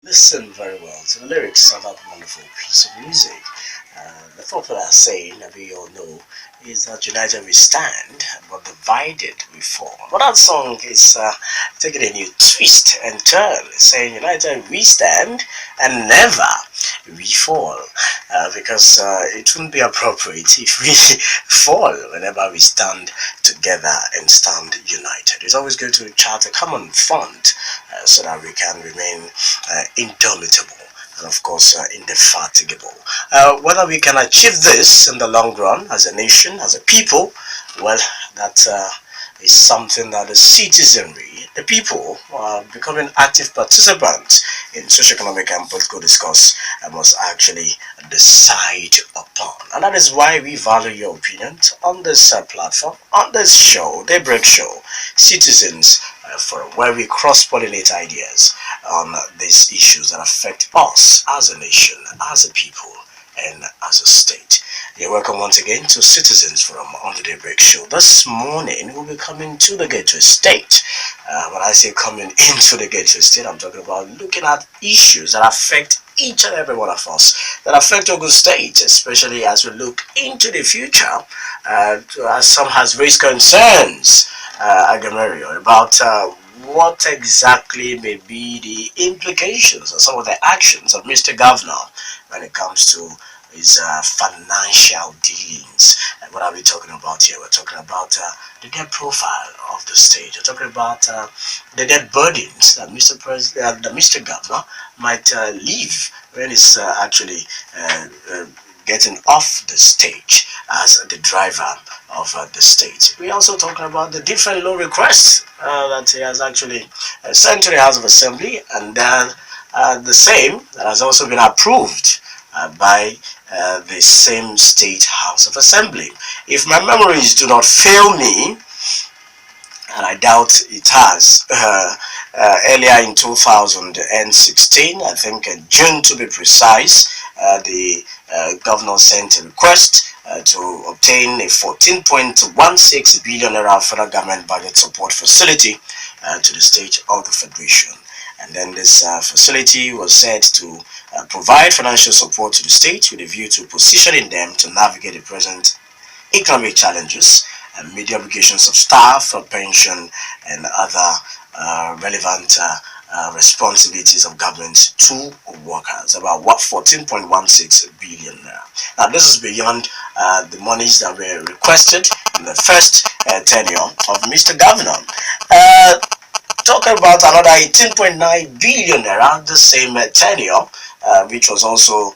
listen very well to the lyrics of that wonderful piece of music. The popular saying that we all know is that united we stand, but divided we fall. But that song is taking a new twist and turn, saying united we stand and never we fall. Because it wouldn't be appropriate if we fall whenever we stand together and stand united. It's always good to chart a common front so that we can remain indomitable and of course indefatigable. Whether we can achieve this in the long run as a nation, as a people, well, that is something that the citizenry, the people, becoming active participants in socio-economic and political discourse must actually decide upon. And that is why we value your opinion on this platform, on this show, Daybreak Show, Citizens Forum, where we cross-pollinate ideas on these issues that affect us as a nation, as a people, and as a state. You're welcome once again to Citizens Forum on the Daybreak Show. This morning we'll be coming to the Gateway State. When I say coming into the Gateway State, I'm talking about looking at issues that affect each and every one of us, that affect Ogun State, especially as we look into the future. As some has raised concerns, Aghemerio, about what exactly may be the implications of some of the actions of Mr. Governor when it comes to his financial dealings. And what are we talking about here? We're talking about the debt profile of the state. We're talking about the debt burdens that Mr. Governor might leave when he's actually getting off the stage as the driver of the state. We're also talking about the different loan requests that he has actually sent to the House of Assembly, and the same that has also been approved by the same state House of Assembly. If my memories do not fail me, and I doubt it has, earlier in 2016, I think June to be precise, the governor sent a request to obtain a 14.16 billion naira federal government budget support facility to the state of the Federation. And then this facility was said to provide financial support to the state with a view to positioning them to navigate the present economic challenges and meet the obligations of staff, pension, and other relevant responsibilities of government to workers. About 14.16 billion now. Now this is beyond the monies that were requested in the first tenure of Mr. Governor. Talking about another 18.9 billion naira, the same tenure, which was also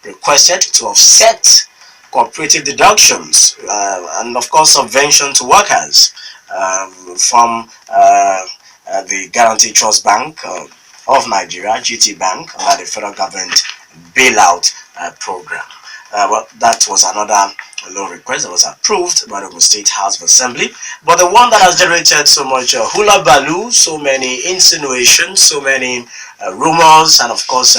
requested to offset cooperative deductions and of course subvention to workers from the Guarantee Trust Bank of Nigeria, GT Bank, under the federal government bailout program. Well, that was another loan request that was approved by the Ogun State House of Assembly. But the one that has generated so much hula baloo, so many insinuations, so many rumors, and of course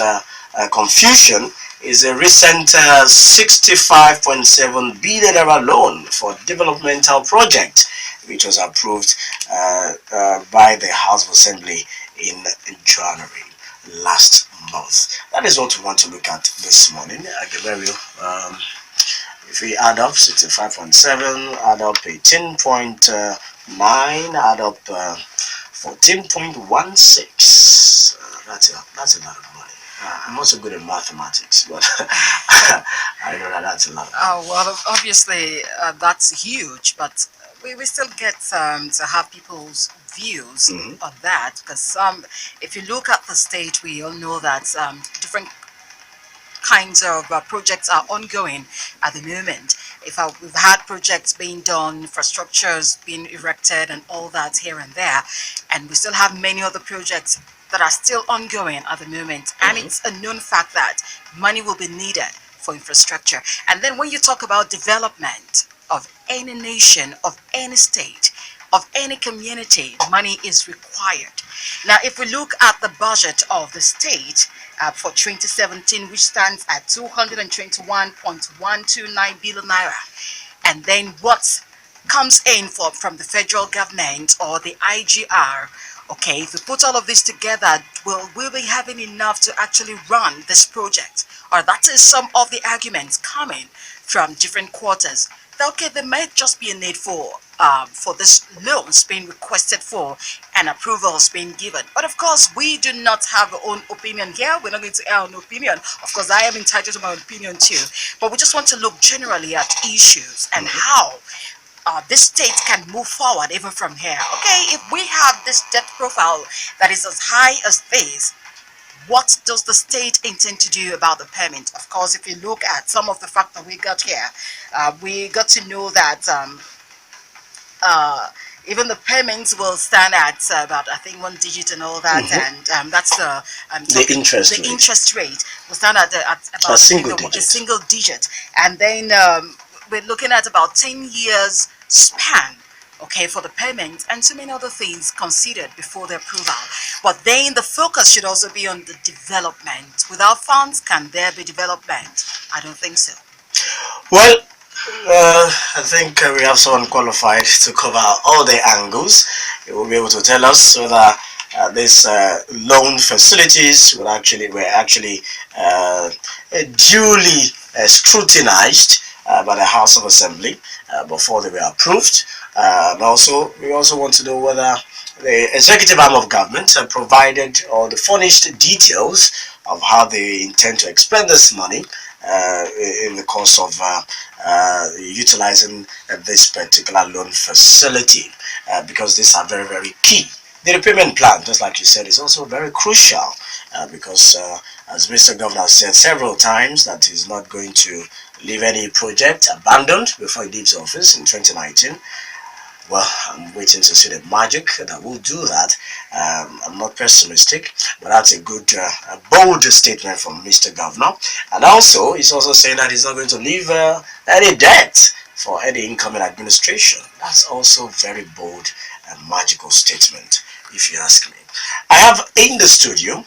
confusion is a recent 65.7 billion naira loan for developmental project, which was approved by the House of Assembly in January last month. That is what we want to look at this morning. Aghemerio, if we add up 65.7, add up 18.9, add up 14.16, that's a lot of money. I'm also good at mathematics, but I know that that's a lot of money. Oh, well, obviously that's huge, but we still get to have people's views on that, because if you look at the state, we all know that different kinds of projects are ongoing at the moment. We've had projects being done, infrastructures being erected and all that here and there, and we still have many other projects that are still ongoing at the moment, and it's a known fact that money will be needed for infrastructure. And then when you talk about development of any nation, of any state, of any community, money is required. Now, if we look at the budget of the state for 2017, which stands at 221.129 billion naira, and then what comes in from the federal government or the IGR Okay, if we put all of this together, will we be having enough to actually run this project? Or that is some of the arguments coming from different quarters. That, okay, there might just be a need for this loans being requested for and approvals being given. But of course, we do not have our own opinion here. We're not going to air our own opinion. Of course, I am entitled to my opinion too. But we just want to look generally at issues and how this state can move forward even from here. Okay, if we have this debt profile that is as high as this, what does the state intend to do about the payment? Of course, if you look at some of the facts that we got here, we got to know that uh, even the payments will stand at about, I think, one digit and all that, and that's The interest the rate. interest rate will stand at about A single a digit. single digit, and then we're looking at about 10 years span, okay, for the payment and so many other things considered before the approval. But then the focus should also be on the development. Without funds, can there be development? I don't think so. Well, I think we have someone qualified to cover all the angles. He will be able to tell us whether these loan facilities were actually duly scrutinized by the House of Assembly before they were approved. And also, we also want to know whether the executive arm of government provided or the furnished details of how they intend to expend this money in the course of utilizing this particular loan facility, because these are very, very key. The repayment plan, just like you said, is also very crucial because, as Mr. Governor said several times, that he's not going to leave any project abandoned before he leaves office in 2019. Well, I'm waiting to see the magic that will do that. I'm not pessimistic, but that's a good, bold statement from Mr. Governor. And also, he's also saying that he's not going to leave any debt for any incoming administration. That's also very bold and magical statement, if you ask me. I have in the studio,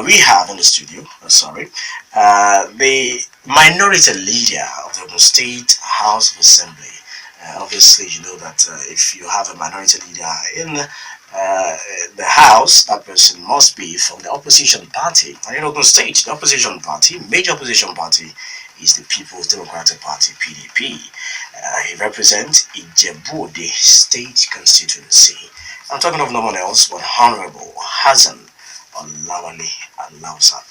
we have in the studio, the minority leader of the Ogun State House of Assembly. Obviously, you know that if you have a minority leader in the House, that person must be from the opposition party. And in Ogun State, the opposition party, major opposition party, is the People's Democratic Party, PDP. He represents Ijebu-Ode State constituency. I'm talking of no one else but Honorable Hassan Olawale Alausa.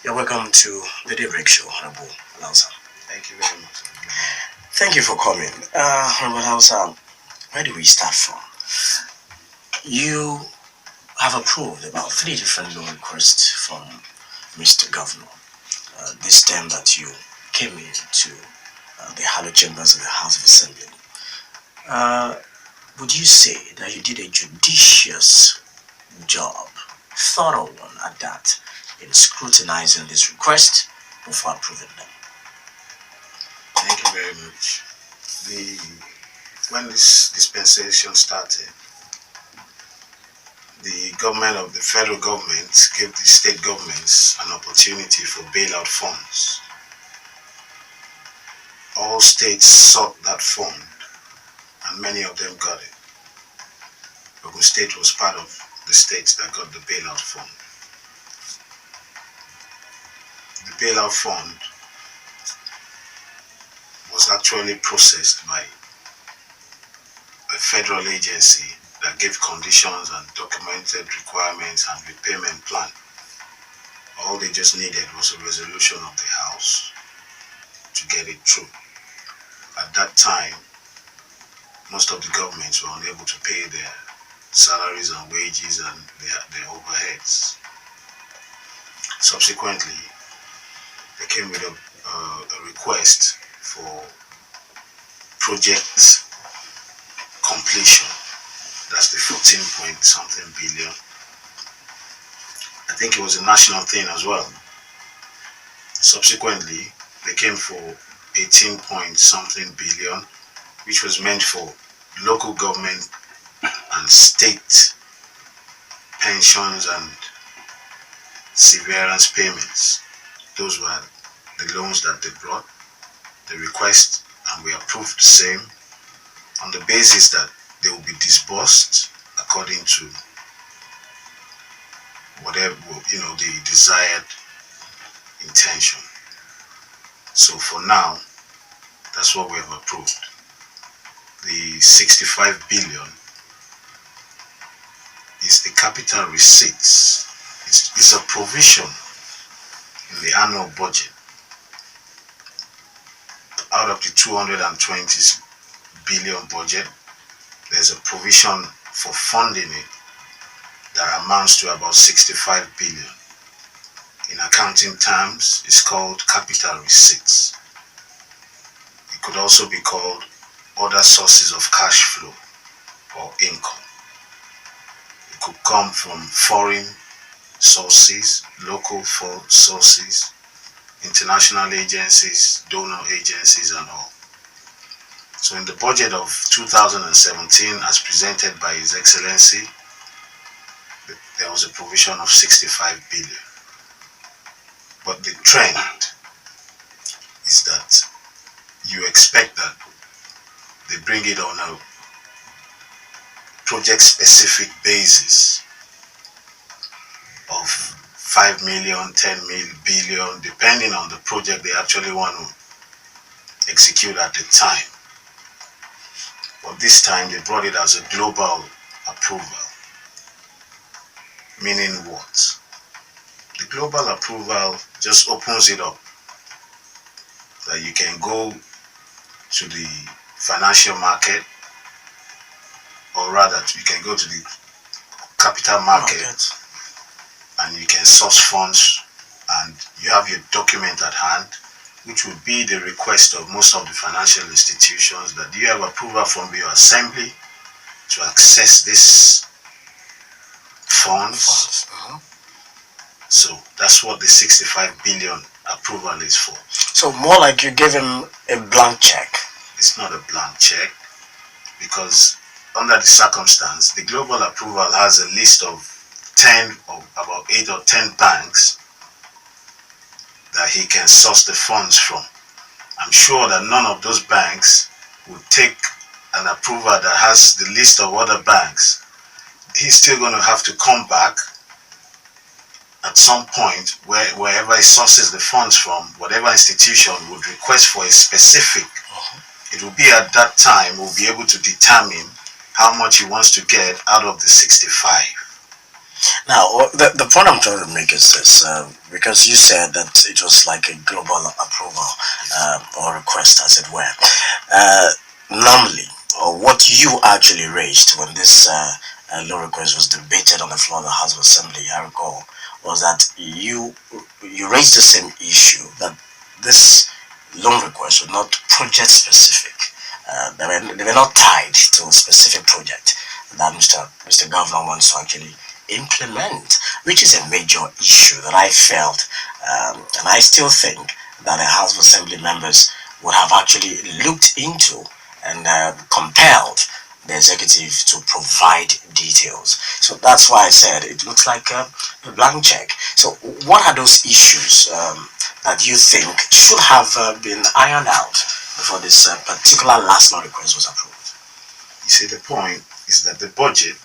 You're welcome to the Daybreak Show, Honorable Alausa. Thank you very much. Thank you for coming. Honorable Alausa, where do we start from? You have approved about 3 different loan requests from Mr. Governor this time that you came into the hallowed chambers of the House of Assembly. Would you say that you did a judicious job, thorough one at that, in scrutinizing this request before approving them? Thank you very much. When this dispensation started, the federal government gave the state governments an opportunity for bailout funds. All states sought that fund, and many of them got it. Ogun State was part of the states that got the bailout fund. The bailout fund was actually processed by a federal agency that gave conditions and documented requirements and repayment plan. All they just needed was a resolution of the House to get it through. At that time, most of the governments were unable to pay their salaries and wages and their overheads. Subsequently, they came with a request for project completion. That's the 14 point something billion. I think it was a national thing as well. Subsequently, they came for 18 point something billion, which was meant for local government and state pensions and severance payments. Those were the loans that they brought, the request, and we approved the same on the basis that they will be disbursed according to whatever, the desired intention. So for now, that's what we have approved. The 65 billion is the capital receipts. It's a provision in the annual budget. Out of the 220 billion budget, there's a provision for funding it that amounts to about 65 billion. In accounting terms, it's called capital receipts. It could also be called other sources of cash flow or income. It could come from foreign sources, local sources, international agencies, donor agencies, and all. So in the budget of 2017, as presented by His Excellency, there was a provision of 65 billion. But the trend is that you expect that they bring it on a project-specific basis of 5 million, 10 billion, depending on the project they actually want to execute at the time. But this time they brought it as a global approval. Meaning what? The global approval just opens it up that you can go to the financial market, or rather you can go to the capital market and you can source funds, and you have your document at hand, which would be the request of most of the financial institutions that you have approval from your assembly to access this funds. So that's what the 65 billion approval is for. So more like you give him a blank check. It's not a blank check, because under the circumstance, the global approval has a list of 10 or about 8 or 10 banks that he can source the funds from. I'm sure that none of those banks would take an approval that has the list of other banks. He's still going to have to come back at some point wherever he sources the funds from, whatever institution would request for a specific. It will be at that time we'll be able to determine how much he wants to get out of the 65. Now, the point I'm trying to make is this, because you said that it was like a global approval or request, as it were. Normally, or what you actually raised when this law request was debated on the floor of the House of Assembly, I recall, was that you raised the same issue, that this loan request was not project specific. They were not tied to a specific project that Mr. Governor wants to actually implement, which is a major issue that I felt, and I still think that the House of Assembly members would have actually looked into and compelled the executive to provide details. So that's why I said it looks like a blank check. So what are those issues that you think should have been ironed out before this particular last law request was approved? You see, the point is that the budget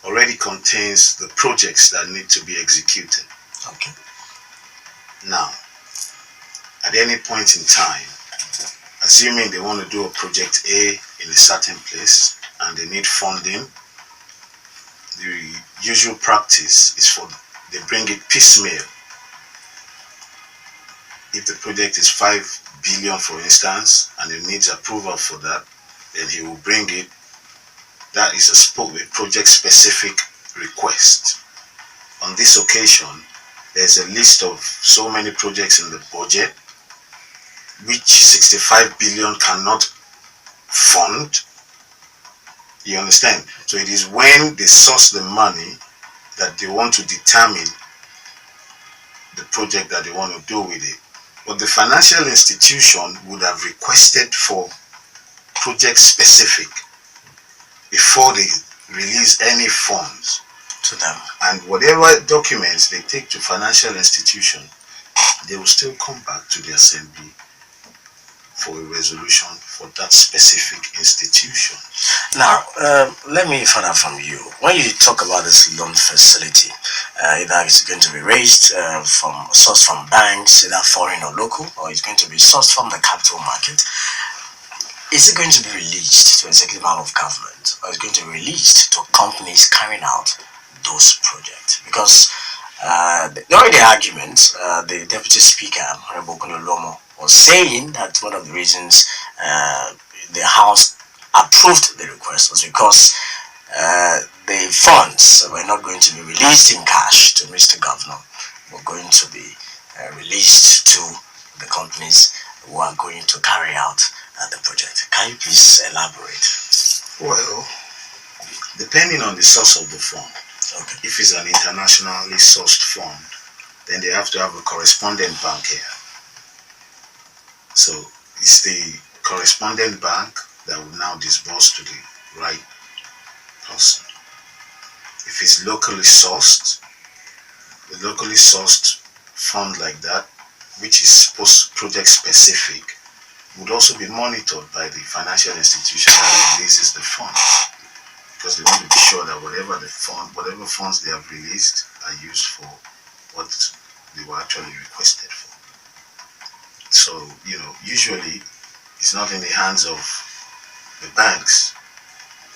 already contains the projects that need to be executed. Okay. Now, at any point in time, assuming they want to do a project A in a certain place and they need funding, the usual practice is for they bring it piecemeal. If the project is 5 billion, for instance, and it needs approval for that, then he will bring it. That is a project-specific request. On this occasion, there's a list of so many projects in the budget which 65 billion cannot fund. You understand? So it is when they source the money that they want to determine the project that they want to do with it. But the financial institution would have requested for project-specific before they release any funds To them. and whatever documents they take to financial institution, they will still come back to the assembly for a resolution for that specific institution. Now, let me find out from you. When you talk about this loan facility, either it's going to be raised from sourced from banks, either foreign or local, or it's going to be sourced from the capital market. Is it going to be released to executive arm of government, or is it going to be released to companies carrying out those projects? Because during the argument, the Deputy Speaker, Honorable Lomo, was saying that one of the reasons the House approved the request was because the funds were not going to be released in cash to Mr. Governor, but going to be released to the companies who are going to carry out the project. Can you please elaborate? Well, depending on the source of the fund, okay. If it's an internationally sourced fund, then they have to have a correspondent bank here. So it's the correspondent bank that will now disburse to the right person. If it's locally sourced, the locally sourced fund like that, which is project specific, would also be monitored by the financial institution that releases the funds, because they want to be sure that whatever funds they have released are used for what they were actually requested for. So, usually it's not in the hands of the banks.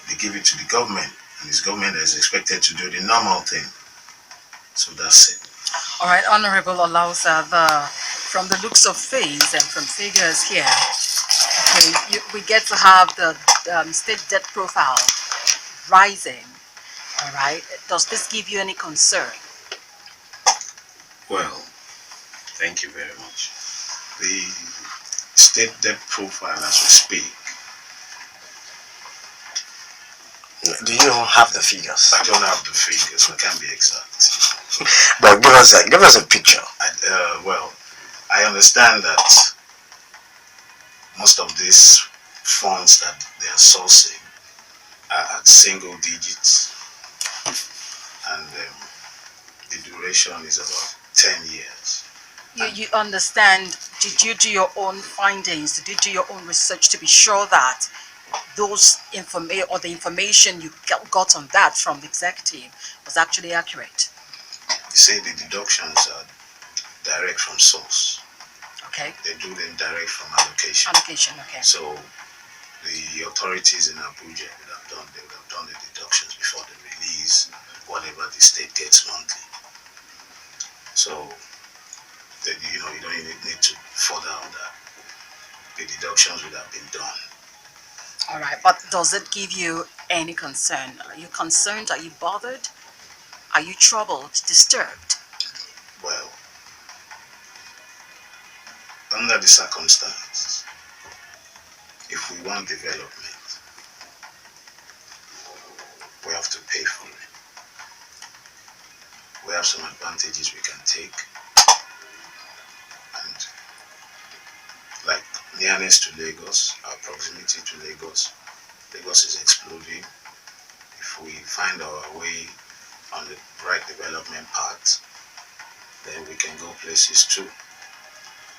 They give it to the government, and this government is expected to do the normal thing. So that's it. All right, Honorable Alausa, from the looks of things and from figures here, okay, we get to have the state debt profile rising. All right, does this give you any concern? Well, thank you very much. The state debt profile as we speak. Do you have the figures? I don't have the figures. I can't be exact. But give us a picture. Well, I understand that most of these funds that they are sourcing are at single digits, and the duration is about 10 years. You understand, did you do your own findings? Did you do your own research to be sure that those the information you got on that from the executive was actually accurate? You say the deductions are direct from source. Okay. They do them direct from allocation. Allocation, okay. So the authorities in Abuja would have done the deductions before they release whatever the state gets monthly. So you don't need to further on that. The deductions would have been done. All right, but does it give you any concern? Are you concerned? Are you bothered? Are you troubled, disturbed? Well, under the circumstances, if we want development, we have to pay for it. We have some advantages we can take, and like nearness to Lagos, our proximity to Lagos is exploding. If we find our way on the right development path, then we can go places too.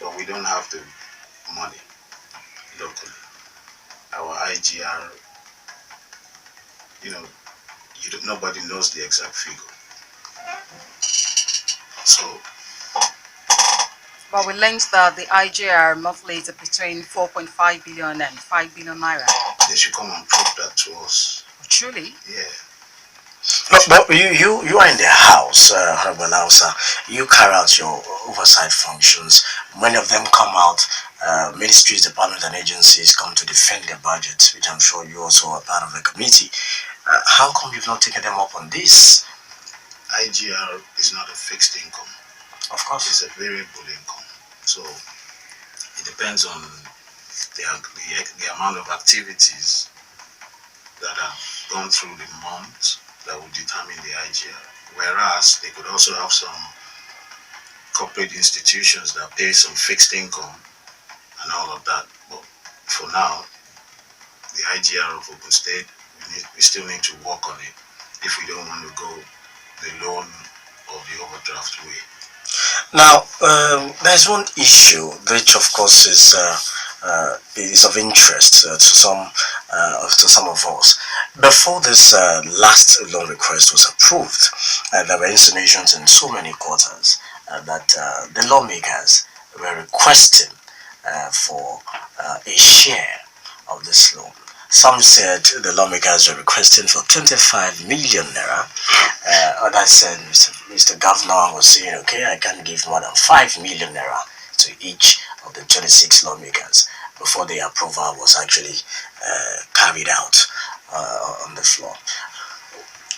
But we don't have the money locally. Our IGR, nobody knows the exact figure. So, but we learned that the IGR monthly is between 4.5 billion and 5 billion naira. They should come and prove that to us. Truly? Yeah. But you are in the House, Honorable Alausa. You carry out your oversight functions. Many of them come out, ministries, departments and agencies come to defend their budgets, which I'm sure you also are part of the committee. How come you've not taken them up on this? IGR is not a fixed income. Of course. It's a variable income. So it depends on the amount of activities that have gone through the month that will determine the IGR. Whereas they could also have some corporate institutions that pay some fixed income and all of that. But for now, the IGR of Ogun State, we still need to work on it if we don't want to go the loan or the overdraft way. Now, there's one issue which, of course, is is of interest to some of us. Before this last loan request was approved, there were insinuations in so many quarters that the lawmakers were requesting for a share of this loan. Some said the lawmakers were requesting for 25 million naira. Others said Mr. Governor was saying, okay, I can give more than 5 million naira to each of the 26 lawmakers before the approval was actually carried out on the floor.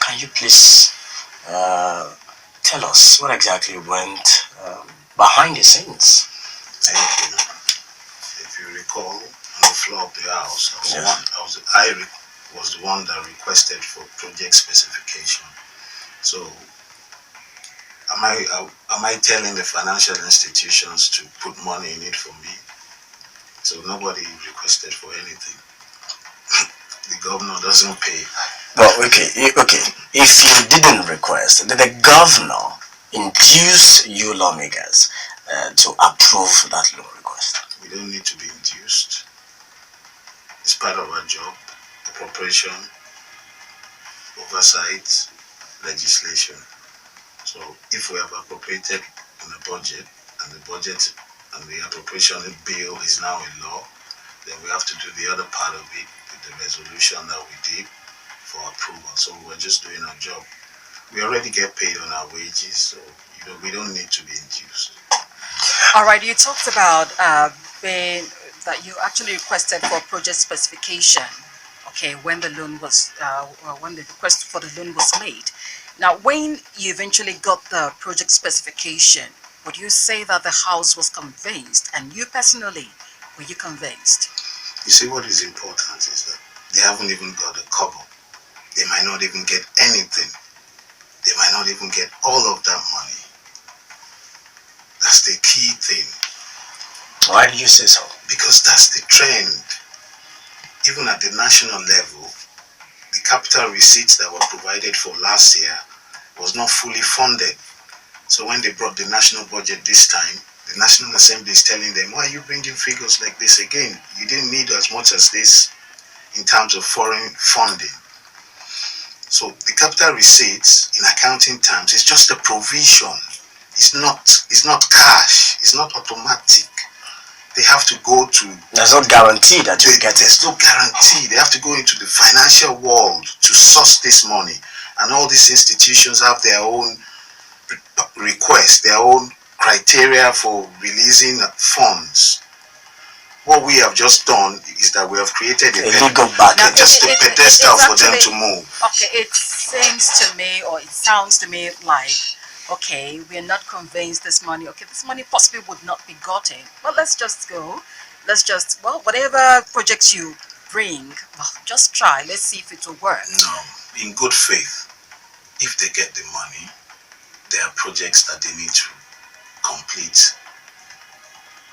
Can you please tell us what exactly went behind the scenes? Thank you. If you recall, on the floor of the House, I was the one that requested for project specification. So, am I telling the financial institutions to put money in it for me? So nobody requested for anything. The governor doesn't pay. Well, okay. If you didn't request, did the governor induce you lawmakers to approve that loan request? We don't need to be induced. It's part of our job. Appropriation, oversight, legislation. So if we have appropriated in the budget, and the appropriation bill is now a law, then we have to do the other part of it with the resolution that we did for approval. So we're just doing our job. We already get paid on our wages, so we don't need to be induced. All right, you talked about that you actually requested for project specification. Okay, when the loan was when the request for the loan was made. Now, when you eventually got the project specification, would you say that the House was convinced, and you personally, were you convinced? You see, what is important is that they haven't even got a kobo. They might not even get anything. They might not even get all of that money. That's the key thing. Why do you say so? Because that's the trend. Even at the national level, the capital receipts that were provided for last year was not fully funded. So when they brought the national budget this time, the National Assembly is telling them, why are you bringing figures like this again? You didn't need as much as this in terms of foreign funding. So the capital receipts in accounting terms is just a provision. It's not cash. It's not automatic. They have to go to... There's no guarantee that you get it. There's no guarantee. They have to go into the financial world to source this money. And all these institutions have their own requests, their own criteria for releasing funds. What we have just done is that we have created a legal bucket, just a pedestal for them to move. Okay, it seems to me, or it sounds to me like, okay, we are not convinced this money, this money possibly would not be gotten. Well, let's just go. Whatever projects you bring, just try. Let's see if it will work. No, in good faith, if they get the money, there are projects that they need to complete.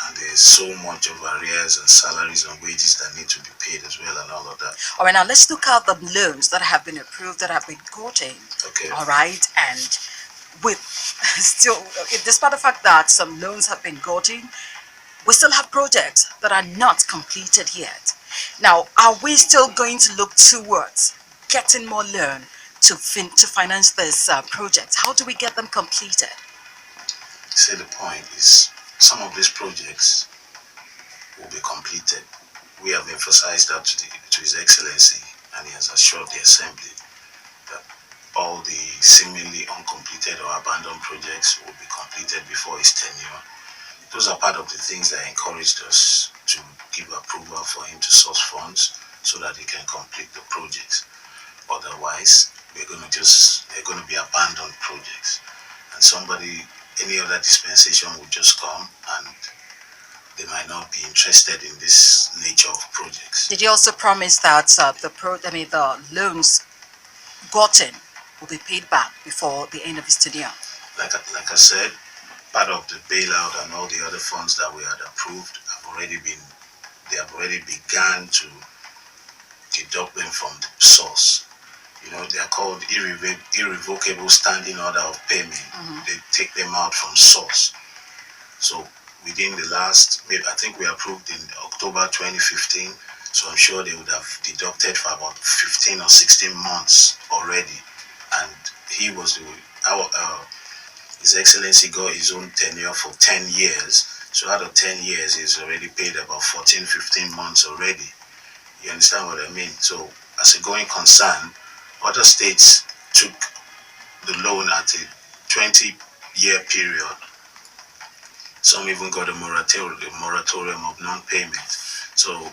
And there's so much of arrears and salaries and wages that need to be paid as well and all of that. All right, now let's look at the loans that have been approved, that have been gotten. Okay. All right, and with still, despite the fact that some loans have been gotten, we still have projects that are not completed yet. Now, are we still going to look towards getting more loan to finance this project? How do we get them completed? See, the point is, some of these projects will be completed. We have emphasized that to His Excellency, and he has assured the Assembly that all the seemingly uncompleted or abandoned projects will be completed before his tenure. Those are part of the things that encouraged us to give approval for him to source funds so that he can complete the projects. Otherwise, they're going to be abandoned projects, and any other dispensation will just come and they might not be interested in this nature of projects. Did you also promise that the loans gotten will be paid back before the end of his tenure? Like I said, part of the bailout and all the other funds that we had approved they have already begun to deduct them from the source. They are called irrevocable standing order of payment. They take them out from source. So within the last, maybe I think we approved in October 2015. So I'm sure they would have deducted for about 15 or 16 months already. And he was His Excellency got his own tenure for 10 years. So out of 10 years, he's already paid about 14, 15 months already. You understand what I mean? So as a going concern, other states took the loan at a 20-year period. Some even got a moratorium of non-payment. So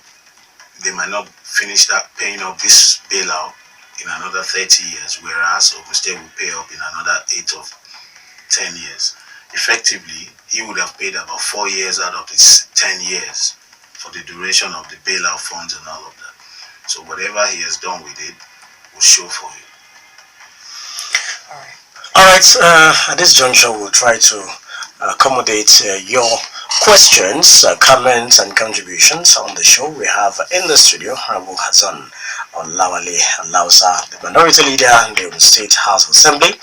they might not finish that paying off this bailout in another 30 years, whereas Ogun State will pay up in another 8 or 10 years. Effectively, he would have paid about 4 years out of his 10 years for the duration of the bailout funds and all of that. So whatever he has done with it will show for him. All right. At this juncture, we'll try to accommodate your questions, comments, and contributions on the show. We have in the studio Honorable Hassan Olawale Alausa, the minority leader in the Ogun State House of Assembly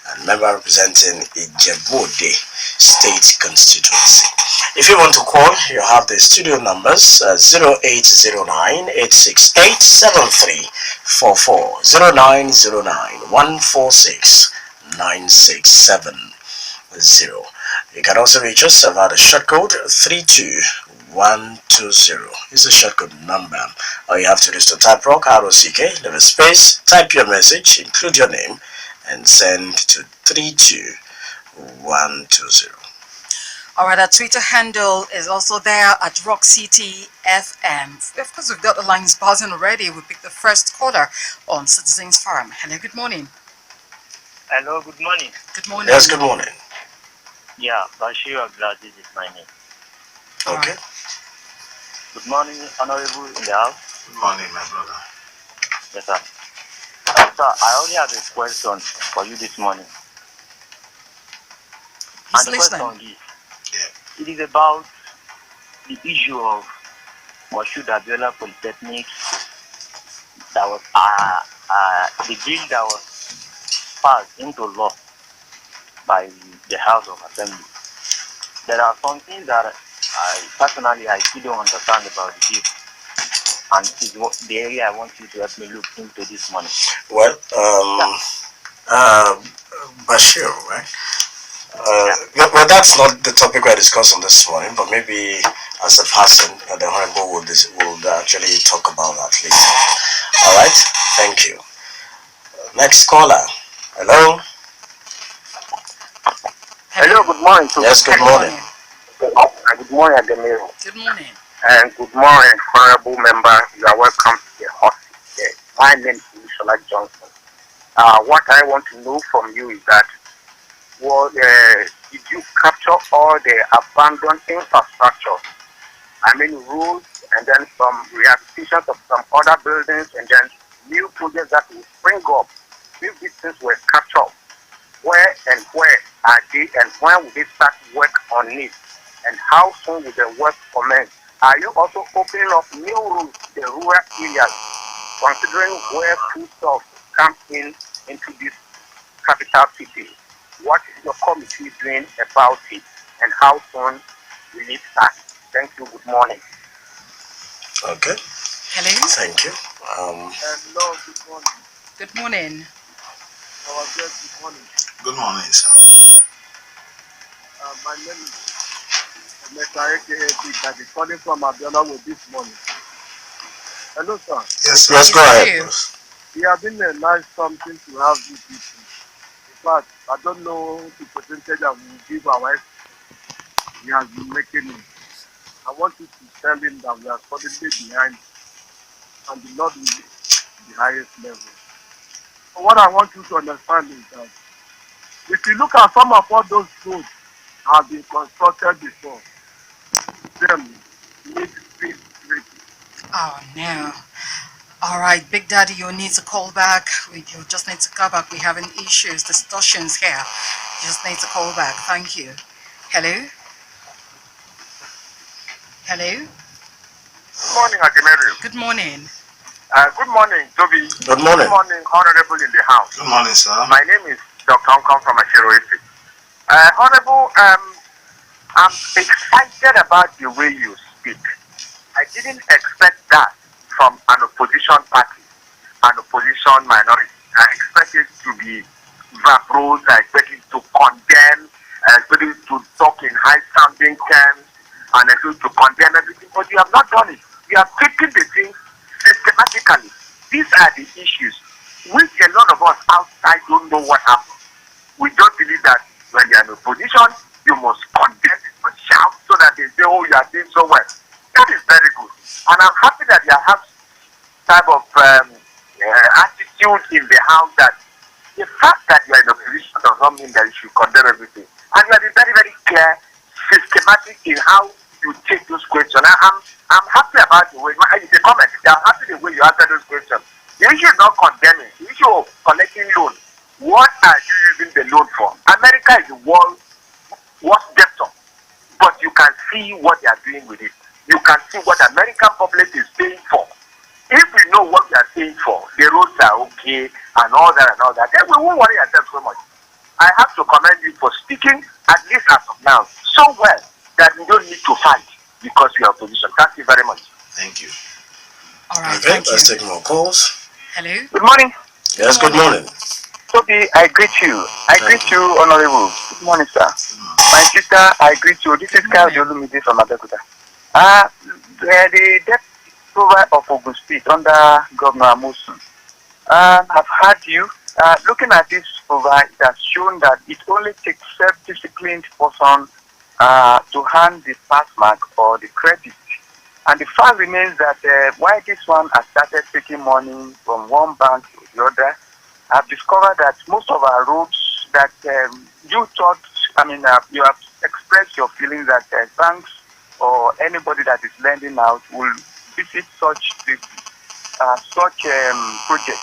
and member representing Ijebu-Ode State constituency. If you want to call, you have the studio numbers 0809 868 7344, 0909 146 9670. You can also reach us via the short code 32120. It's a short code number. All you have to do is to type rock ROCK, leave a space, type your message, include your name, and send to 32120. All right, our Twitter handle is also there at Rock City FM. Of course, we've got the lines buzzing already. We pick the first caller on Citizens Forum. Hello, good morning. Hello, good morning. Good morning. Yes, good morning. Yeah, Bashir Abdulaziz is my name. Okay. Right. Good morning, Honorable in the House. Good morning, my brother. Yes, sir. Sir, I only have a question for you this morning. He's and the listening. question is, it is about the issue of Moshood Abiola Polytechnic. That was the bill that was passed into law by the House of Assembly. There are some things that I still don't understand about the bill, and it's the area I want you to help me look into this morning. Well, Bashir, right? Well, that's not the topic we're discussing this morning, but maybe as a person, the Honorable will actually talk about that later. All right, thank you. Next caller. Hello. Hello, good morning. Yes, good morning. Good morning, Aghemerio. Good morning. And good morning, honorable member. You are welcome to the hot seat. My name is Mishola Johnson. What I want to know from you is that, did you capture all the abandoned infrastructure? I mean, roads, and then some rehabilitations of some other buildings, and then new projects that will spring up. If these things were captured, where are they, and when will they start work on it, and how soon will the work commence? Are you also opening up new routes to the rural areas, considering where foodstuffs come into this capital city? What is your committee doing about it, and how soon will it start? Thank you. Good morning. Okay. Hello. Thank you. Hello. Good morning. Good morning. Good morning. Good morning, sir. My name is Mr. Aka calling from Abiola with this morning. Hello, sir. Yes, sir. Yes, go ahead. you. Boss. It has been a nice something to have this meeting. In fact, I don't know the percentage that we will give our wife. He has been making it. I want you to tell him that we are solidly behind, and the Lord will be the highest level. So what I want you to understand is that if you look at some of what those roads have been constructed before, them need speed breaking. Oh, no. All right, Big Daddy, you need to call back. You just need to call back. We're having issues, distortions here. You just need to call back. Thank you. Hello? Hello? Good morning, Aghemerio. Good morning. Good morning, Tobi. Good morning. Good morning, Honorable in the House. Good morning, sir. My name is Dr. Onkon from Ashiro. Honorable, I'm excited about the way you speak. I didn't expect that from an opposition party, an opposition minority. I expect it to be verbose. I expect it to condemn. I expect it to talk in high-sounding terms, and I expect it to condemn everything. But you have not done it. You have taken the things systematically. These are the issues which a lot of us outside don't know what happened. We just believe that when you are in opposition, you must condemn, you must shout so that they say, oh, you are doing so well. That is very good. And I'm happy that you have type of attitude in the house that the fact that you are in opposition does not mean that you should condemn everything. And you have been very, very clear, systematic in how you take those questions. I'm happy about the way, it's a comment, I'm happy the way you answer those questions. The issue is not condemning, the issue of collecting loan. What are you using the loan for? America is the world's worst debtor, but you can see what they are doing with it. You can see what American public is paying for. If we know what we are paying for, the roads are okay and all that, then we won't worry ourselves so much. I have to commend you for speaking, at least as of now, so well that we don't need to fight because we are opposition. Thank you very much. Thank you. All right, Okay, thank you. let's take more calls. Hello. Good morning. Yes, good morning. Tobi, I greet you. I greet you, Honorable. Good morning, sir. My sister, I greet you. This is Kyle Jolumide from Abeokuta. The deputy provider of Ogun State under Governor Amosun. I've heard you. Looking at this provide, it has shown that it only takes self-disciplined person to hand the pass mark or the credit. And the fact remains that why this one has started taking money from one bank to the other, I've discovered that most of our roads that you thought, you have expressed your feelings that banks or anybody that is lending out will visit such projects.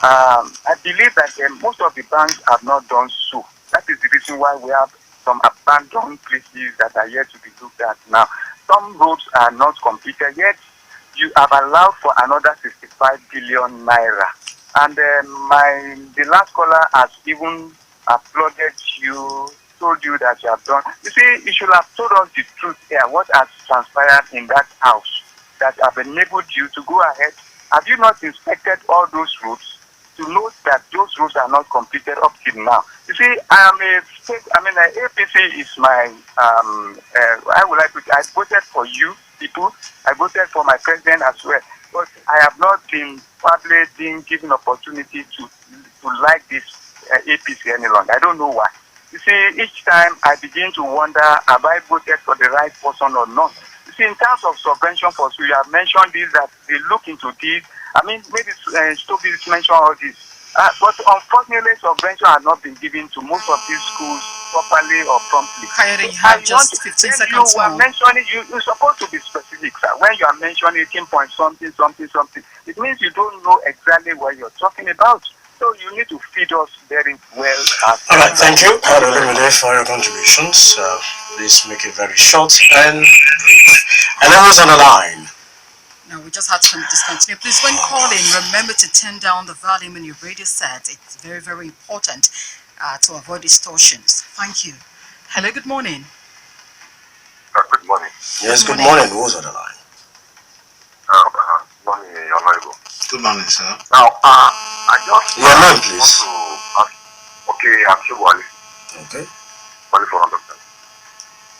I believe that most of the banks have not done so. That is the reason why we have some abandoned places that are yet to be looked at now. Some roads are not completed yet. You have allowed for another 65 billion naira. And the last caller has even applauded you, told you that you have done. You see, you should have told us the truth here, what has transpired in that house that have enabled you to go ahead. Have you not inspected all those roads to note that those roads are not completed up till now? You see, APC is my, I voted for you people, I voted for my president as well, but I have not been probably been given opportunity to like this APC any longer. I don't know why. You see, each time I begin to wonder, have I voted for the right person or not? You see, in terms of subvention for school, you have mentioned this, that they look into this. Maybe Tobi mentioned all this. But unfortunately, subvention has not been given to most of these schools properly or promptly. Kayode, you have just 15 seconds more. You are mentioning, you're supposed to be specific, sir. When you are mentioning 18 point something, it means you don't know exactly what you're talking about. So you need to feed us very well. All right, thank you, Olumide, for your contributions. Please make it very short and brief. And I was on the line. No, we just had to discontinue. Please, when calling, remember to turn down the volume in your radio set. It's very, very important to avoid distortions. Thank you. Hello, good morning. Good morning. Yes, good morning. Who was on the line? Good morning, Honorable. Good morning, sir. Now, I just Your name, please. Okay, I'm sure Wally. Okay. Wally for understand.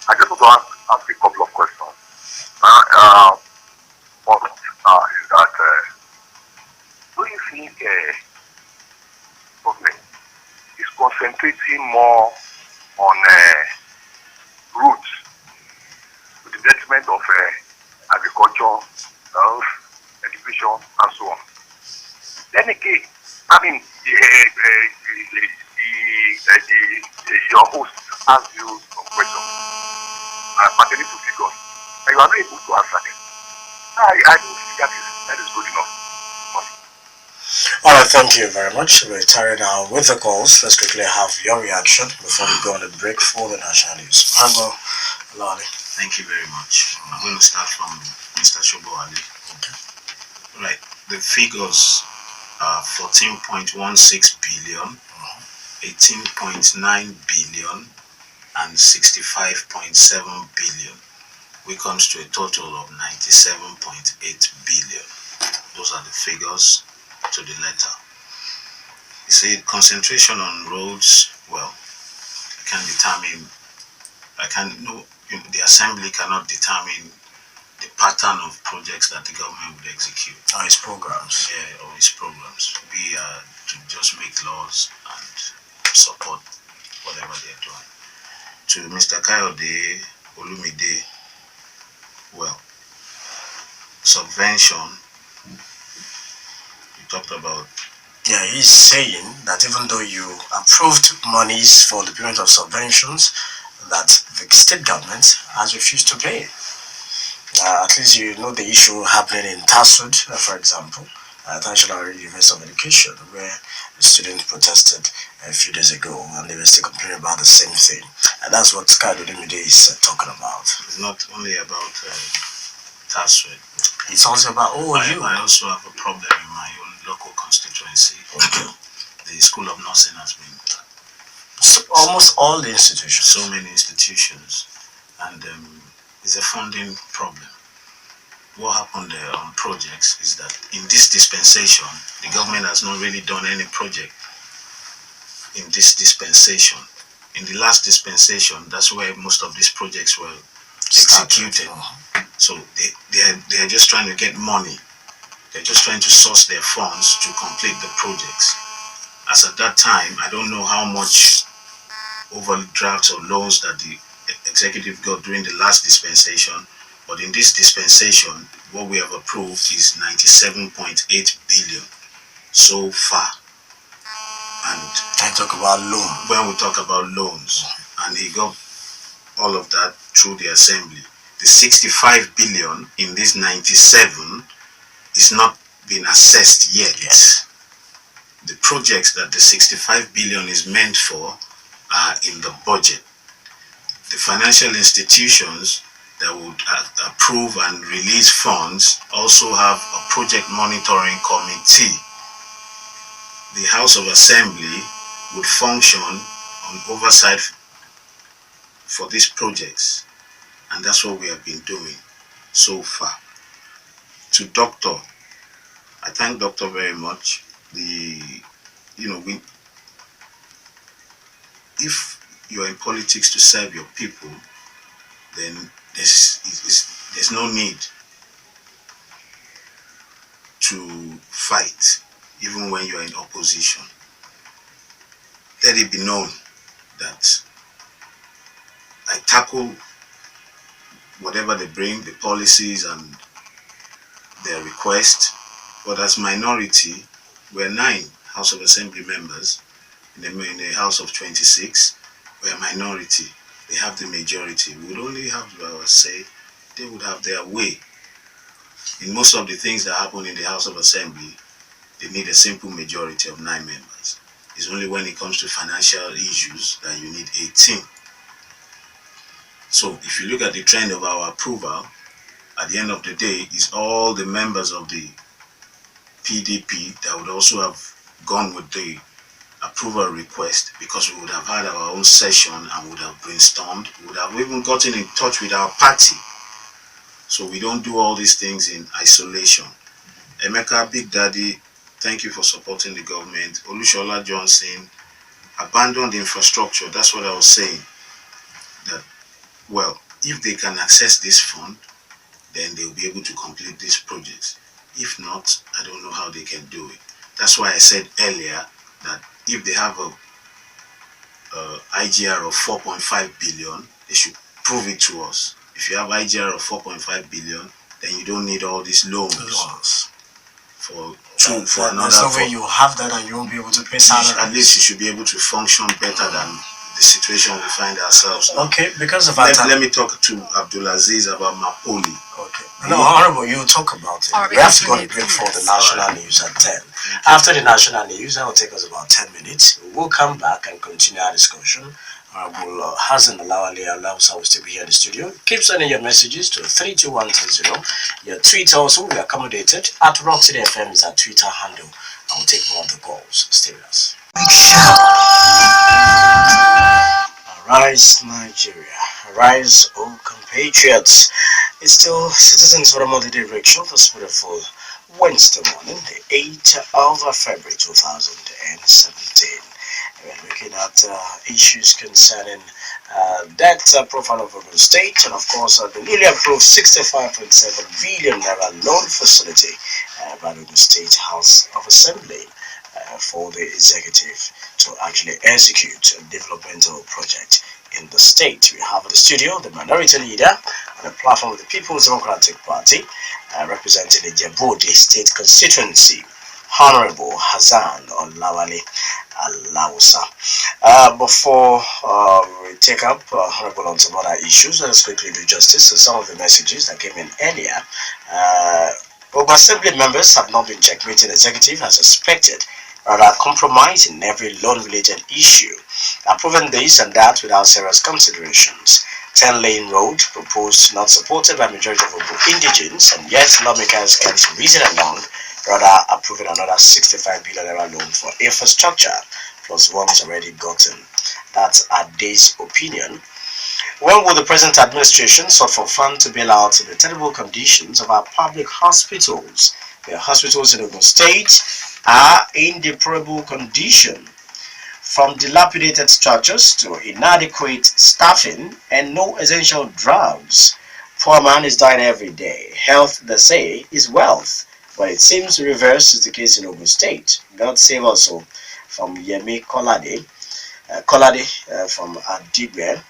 I just want to ask a couple of questions. First, is that do you think government is concentrating more on roots to the detriment of agriculture, health, education, and so on? Then again, your host asked you some questions pertaining to figures, and you are not able to answer them. I don't think that is good enough. All right, thank you very much. We're tired now with the calls. Let's quickly have your reaction before we go on a break for the national news. Lali. Thank you very much. I'm going to start from Mr. Ijebu-Ode. Okay. Right. The figures are 14.16 billion, 18.9 billion, and 65.7 billion, which comes to a total of 97.8 billion. Those are the figures to the letter. You see, concentration on roads, well, the assembly cannot determine the pattern of projects that the government would execute. Or its programs. Yeah, or its programs. We are to just make laws and support whatever they're doing. To Mr. Kayode Olumide, well, subvention, we talked about. Yeah, he's saying that even though you approved monies for the payment of subventions, that the state government has refused to pay. At least you know the issue happening in Tasud, for example, National University of Education, where the students protested a few days ago and they were still complaining about the same thing. And that's what Kayode Olumide is talking about. It's not only about Tasud. It's also about OU. I also have a problem in my own local constituency. Okay. The School of Nursing has been almost all the institutions. So many institutions, and it's a funding problem. What happened there on projects is that in this dispensation, the government has not really done any project in this dispensation. In the last dispensation, that's where most of these projects were executed. So they are just trying to get money. They're just trying to source their funds to complete the projects. As at that time, I don't know how much overdrafts or loans that the executive got during the last dispensation, but in this dispensation, what we have approved is 97.8 billion so far. And I talk about loans. When we talk about loans, and he got all of that through the assembly. The 65 billion in this 97 is not been assessed yet. Yes. The projects that the 65 billion is meant for are in the budget. The financial institutions that would approve and release funds also have a project monitoring committee. The House of Assembly would function on oversight for these projects, and that's what we have been doing so far. To Doctor, I thank Doctor very much. If you're in politics to serve your people, then there's no need to fight, even when you're in opposition. Let it be known that I tackle whatever they bring, the policies and their request, but as minority, we're 9 House of Assembly members in the House of 26. We're a minority. They have the majority. We would only have our say. They would have their way. In most of the things that happen in the House of Assembly, they need a simple majority of 9 members. It's only when it comes to financial issues that you need 18. So if you look at the trend of our approval, at the end of the day, it's all the members of the PDP that would also have gone with the approval request, because we would have had our own session and would have brainstormed. We would have even gotten in touch with our party. So we don't do all these things in isolation. Emeka, Big Daddy, thank you for supporting the government. Olushola Johnson, abandoned infrastructure. That's what I was saying. That, well, if they can access this fund, then they'll be able to complete these projects. If not, I don't know how they can do it. That's why I said earlier that if they have a IGR of 4.5 billion, they should prove it to us. If you have IGR of 4.5 billion, then you don't need all these loans. For another. So when you have that and you won't be able to pay salaries. At least you should be able to function better than the situation we find ourselves in. Okay, because of let me talk to Abdulaziz about Mapoli. Okay. No, Honorable, you talk about it. We have to go to break for the national news at 10. After the national news, that will take us about 10 minutes. We'll come back and continue our discussion. Honorable Hassan Olawale Alausa will still be here in the studio. Keep sending your messages to 32120. Your Twitter also will be accommodated. At Rock City FM is our Twitter handle. I will take more of the calls. Stay with us. Rise Nigeria, rise all compatriots. It's still Citizens for the Daybreak Show this beautiful Wednesday morning, the 8th of February 2017. We're looking at issues concerning debt profile of Ogun State and of course the newly approved 65.7 billion naira loan facility by the Ogun State House of Assembly for the executive to actually execute a developmental project in the state. We have in the studio the minority leader on the platform of the People's Democratic Party, representing the Ijebu-Ode state constituency, Honorable Hassan Olawale Alausa. Before we take up Honorable on some other issues, let us quickly do justice to some of the messages that came in earlier. Ogun Assembly members have not been checkmating executive as expected, rather compromising every loan-related issue, approving this and that without serious considerations. 10-lane road proposed not supported by majority of Ogun indigents, and yet lawmakers can't reason along, rather approving another 65 billion naira loan for infrastructure, plus ones already gotten. That's Ade's opinion. When will the present administration sort for funds to bail out the terrible conditions of our public hospitals? The hospitals in Ogun State are in deplorable condition, from dilapidated structures to inadequate staffing and no essential drugs. Poor man is dying every day. Health, they say, is wealth, but it seems the reverse is the case in Ogun State. God save us all. From Yemi Kolade from Adigbe.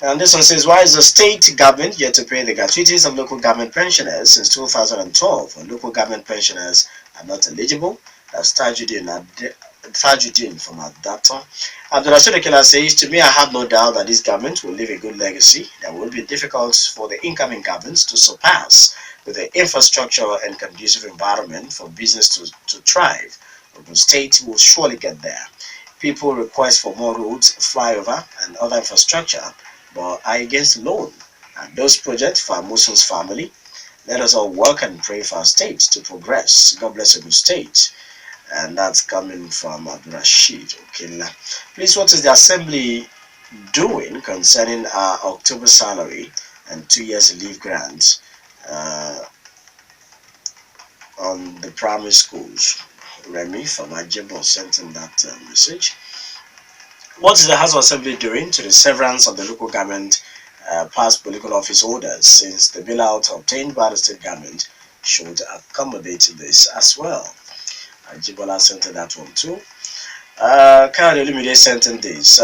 And this one says, why is the state government yet to pay the gratuities of local government pensioners since 2012 when local government pensioners are not eligible? That's Tajuddin from Adaton. Abdulrashid Akela says, to me, I have no doubt that this government will leave a good legacy that will be difficult for the incoming governments to surpass with the infrastructure and conducive environment for business to thrive. Ogun State will surely get there. People request for more roads, flyover, and other infrastructure, but are against loan. And those projects for Muslim's family, let us all work and pray for our state to progress. God bless Ogun State. And that's coming from Rashid Okila. Please, what is the assembly doing concerning our October salary and 2 years leave grants on the primary schools? Remy from Ijebu sent in that message. What is the House of Assembly doing to the severance of the local government past political office orders, since the bailout obtained by the state government should accommodate this as well? Jibola sent in that one too. Kyle Olumide sent in this.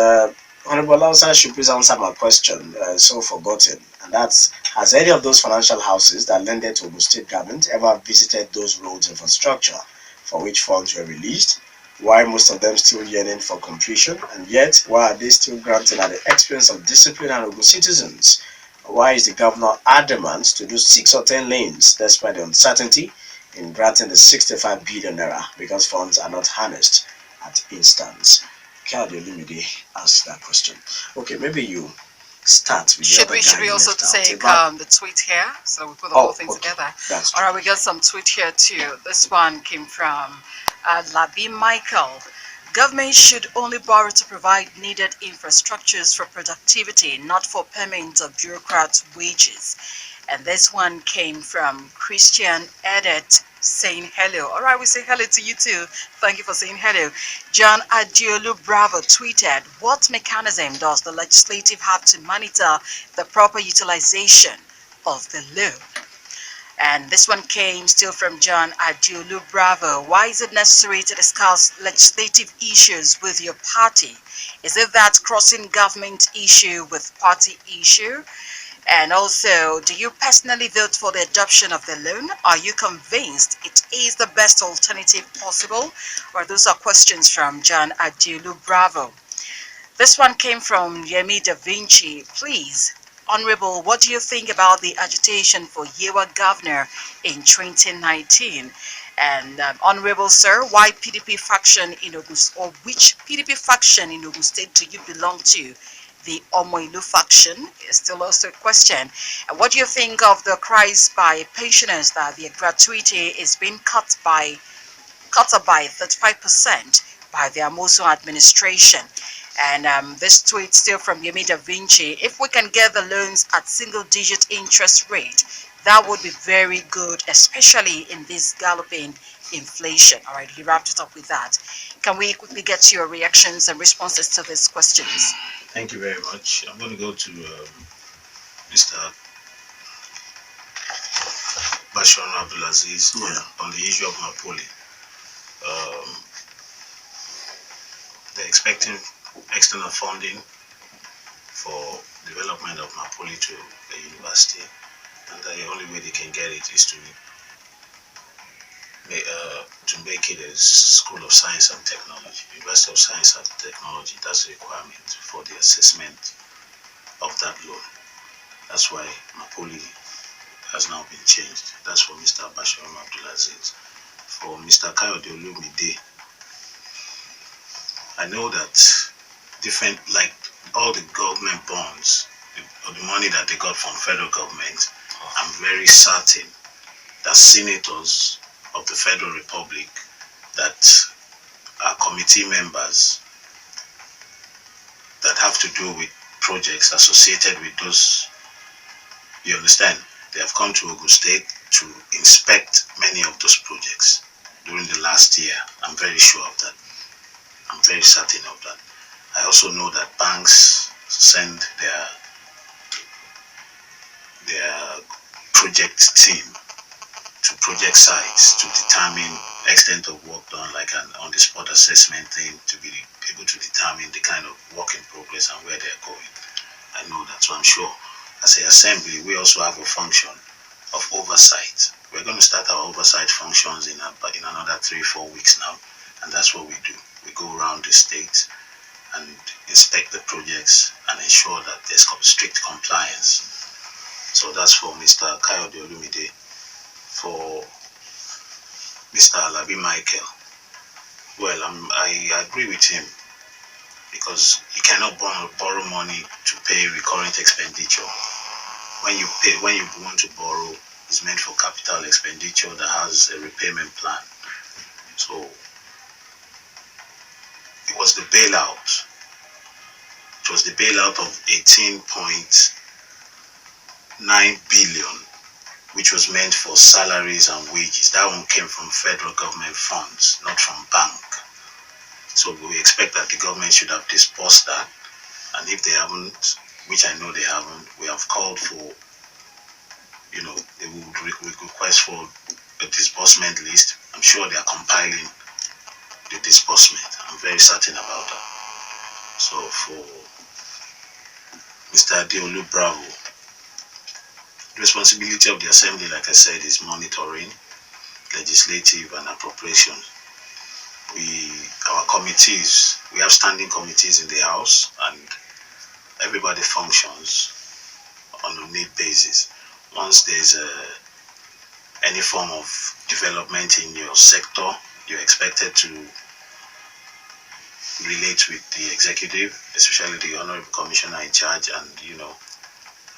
Honorable Alausa should please answer my question, so forgotten. And that's, has any of those financial houses that lended to the state government ever visited those roads infrastructure for which funds were released? Why most of them still yearning for completion, and yet why are they still granting at the expense of discipline and Ogun citizens? Why is the governor adamant to do 6 or 10 lanes despite the uncertainty in granting the 65 billion naira because funds are not harnessed at instance? Claudio Lumide asked that question. Okay, maybe you start with Should we also take the tweet here, so we put the whole thing together? That's all right, we got some tweet here too. This one came from Labi Michael. Government should only borrow to provide needed infrastructures for productivity, not for payment of bureaucrats' wages. And this one came from Christian Edit saying hello. All right, we say hello to you too. Thank you for saying hello. John Adiolu Bravo tweeted, what mechanism does the legislative have to monitor the proper utilization of the law? And this one came still from John Adiolu Bravo. Why is it necessary to discuss legislative issues with your party? Is it that crossing government issue with party issue? And also, do you personally vote for the adoption of the loan? Are you convinced it is the best alternative possible? Or those are questions from John Adiolu Bravo. This one came from Yemi Da Vinci. Please, Honorable, what do you think about the agitation for Yewa governor in 2019? And Honorable Sir, why PDP faction in Ogun, or which PDP faction in Ogun State do you belong to? The Omoilu faction is still also a question. And what do you think of the cries by pensioners that their gratuity is being cut by 35% by the Amoso administration? And this tweet still from Yemi Da Vinci. If we can get the loans at single-digit interest rate, that would be very good, especially in this galloping inflation. All right, he wrapped it up with that. Can we quickly get your reactions and responses to these questions? Thank you very much. I'm going to go to Mr. Bashir Abdulaziz on the issue of Napoli. They're expecting external funding for development of Napoli to the university, and the only way they can get it is to make it a School of Science and Technology, University of Science and Technology. That's the requirement for the assessment of that loan. That's why Napoli has now been changed. That's for Mr. Bashir Abdulaziz. For Mr. Kayode Olumide, I know that different, like all the government bonds, or the money that they got from federal government, I'm very certain that senators of the Federal Republic that are committee members that have to do with projects associated with those, you understand, they have come to Ogun State to inspect many of those projects during the last year. I'm very sure of that. I'm very certain of that. I also know that banks send their project team to project sites to determine extent of work done, like an on-the-spot assessment thing, to be able to determine the kind of work in progress and where they're going. I know that, so I'm sure as an assembly, we also have a function of oversight. We're going to start our oversight functions in another 3-4 weeks now, and that's what we do. We go around the state and inspect the projects and ensure that there's strict compliance. So that's for Mr. Kayode Olumide. For Mr. Alabi Michael, well, I agree with him, because you cannot borrow money to pay recurrent expenditure. When you want to borrow, it's meant for capital expenditure that has a repayment plan. So it was the bailout. It was the bailout of 18.9 billion, which was meant for salaries and wages. That one came from federal government funds, not from bank. So we expect that the government should have disbursed that. And if they haven't, which I know they haven't, we have called for, they would request for a disbursement list. I'm sure they are compiling the disbursement. I'm very certain about that. So for Mr. Adeolu Bravo, the responsibility of the assembly, like I said, is monitoring, legislative and appropriation. Our committees, we have standing committees in the House, and everybody functions on a need basis. Once there's any form of development in your sector, you're expected to relate with the executive, especially the honorable commissioner in charge, and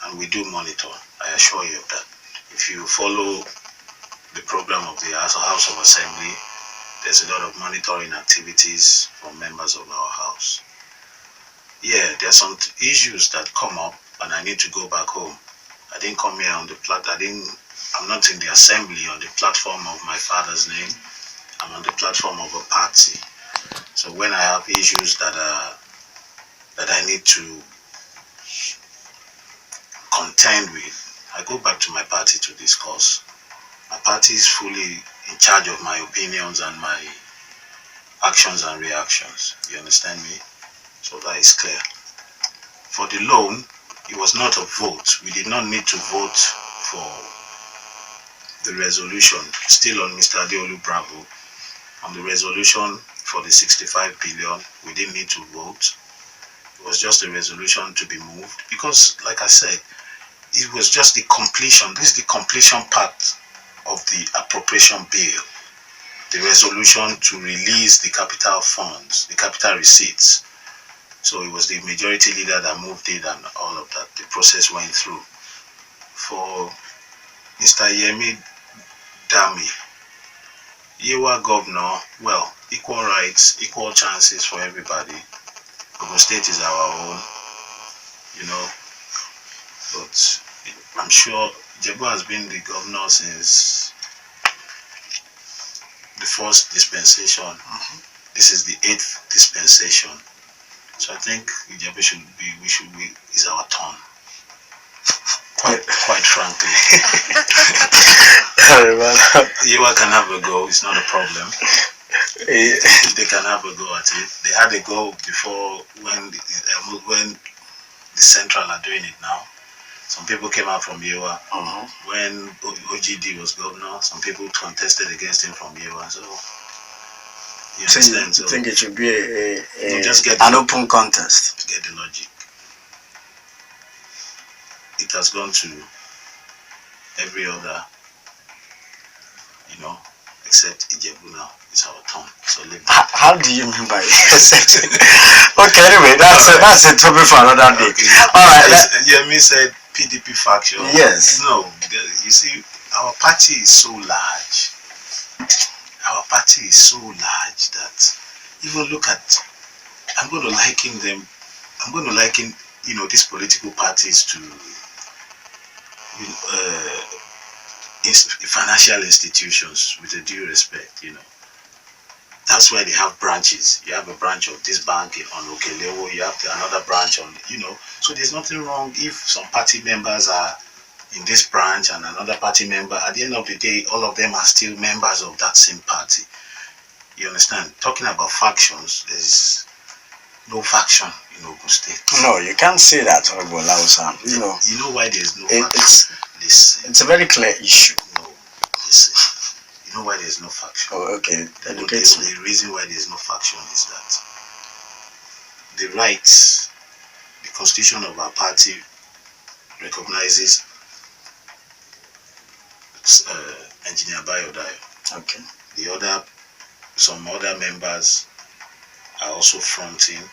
and we do monitor. I assure you of that. If you follow the program of the House of Assembly, there's a lot of monitoring activities from members of our House. Yeah, there's some issues that come up, and I need to go back home. I didn't come here on the I'm not in the assembly on the platform of my father's name. I'm on the platform of a party. So when I have issues that I need to contend with, I go back to my party to discuss. My party is fully in charge of my opinions and my actions and reactions. You understand me? So that is clear. For the loan, it was not a vote. We did not need to vote for the resolution. Still on Mr. Adeolu Bravo, on the resolution for the 65 billion, we didn't need to vote. It was just a resolution to be moved, because, like I said, it was just the completion. This is the completion part of the appropriation bill, the resolution to release the capital funds, the capital receipts. So it was the majority leader that moved it, and all of that. The process went through. For Mr. Yemi Dami, Yewa governor, well, equal rights, equal chances for everybody. Ogun State is our own, you know. But I'm sure Ijebu has been the governor since the first dispensation. This is the 8th dispensation. So I think Ijebu is our turn. Quite frankly. Yewa can have a go, it's not a problem. They can have a go at it. They had a go before when the Central are doing it now. Some people came out from Yewa. When OGD was governor, some people contested against him from Yewa. So you understand? So you think it should be an open contest? To get the logic. It has gone to every other, except Ijebu now. It's our turn. So how do you mean by except? Okay, anyway, that's a topic for another day. Okay. All right. Yemi said PDP faction. Yes. No, you see, our party is so large. Our party is so large that even look at. I'm going to liken these political parties to financial institutions, with a due respect, That's why they have branches. You have a branch of this bank on Okelewo, you have another branch on, So there's nothing wrong if some party members are in this branch and another party member. At the end of the day, all of them are still members of that same party. You understand? Talking about factions, there's no faction in Ogun State. No, you can't say that, Honorable Alausa. You know why there's no faction? It's a very clear issue. No, listen. You know why there's no faction? Oh, okay. The reason why there's no faction is that the rights, the constitution of our party recognizes Engineer Bayodayo. Okay. Some other members are also fronting.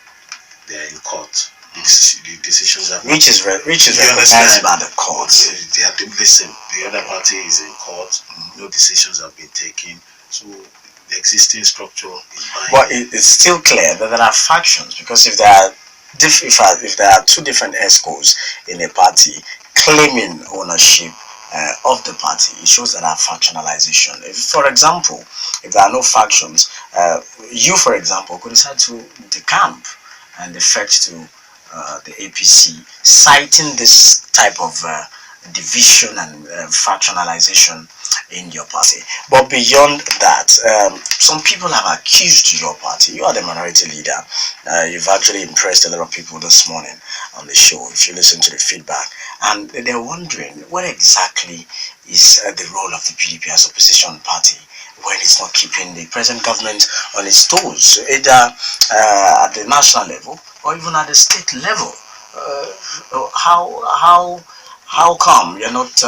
They are in court. The decisions are which is recognized by the courts. Listen, the other party is in court. No decisions have been taken. So the existing structure is binding. But it's still clear that there are factions, because if there are two different ESCOs in a party claiming ownership of the party, it shows that there are factionalization. For example, if there are no factions, you, for example, could decide to decamp and defect to the APC, citing this type of division and factionalization in your party. But beyond that, some people have accused your party. You are the minority leader. You've actually impressed a lot of people this morning on the show, if you listen to the feedback. And they're wondering, what exactly is the role of the PDP as opposition party when it's not keeping the present government on its toes, either at the national level or even at the state level? How come you're not,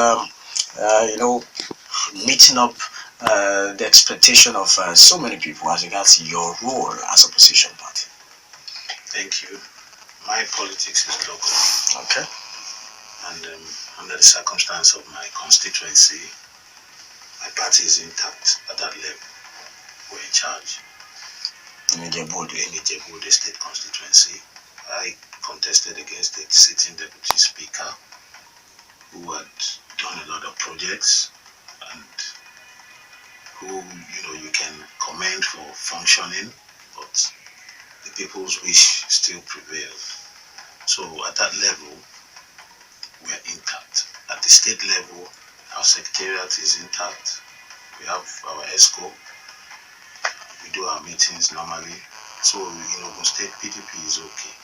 meeting up the expectation of so many people as regards to your role as opposition party? Thank you. My politics is local. Okay. And under the circumstance of my constituency, my party is intact at that level. We're in charge. In Ijebu-Ode state constituency, I contested against the sitting deputy speaker, who had done a lot of projects and who, you can commend for functioning, but the people's wish still prevailed. So at that level, we are intact. At the state level, our secretariat is intact. We have our ESCO. We do our meetings normally. So in Ogun State, PDP is okay.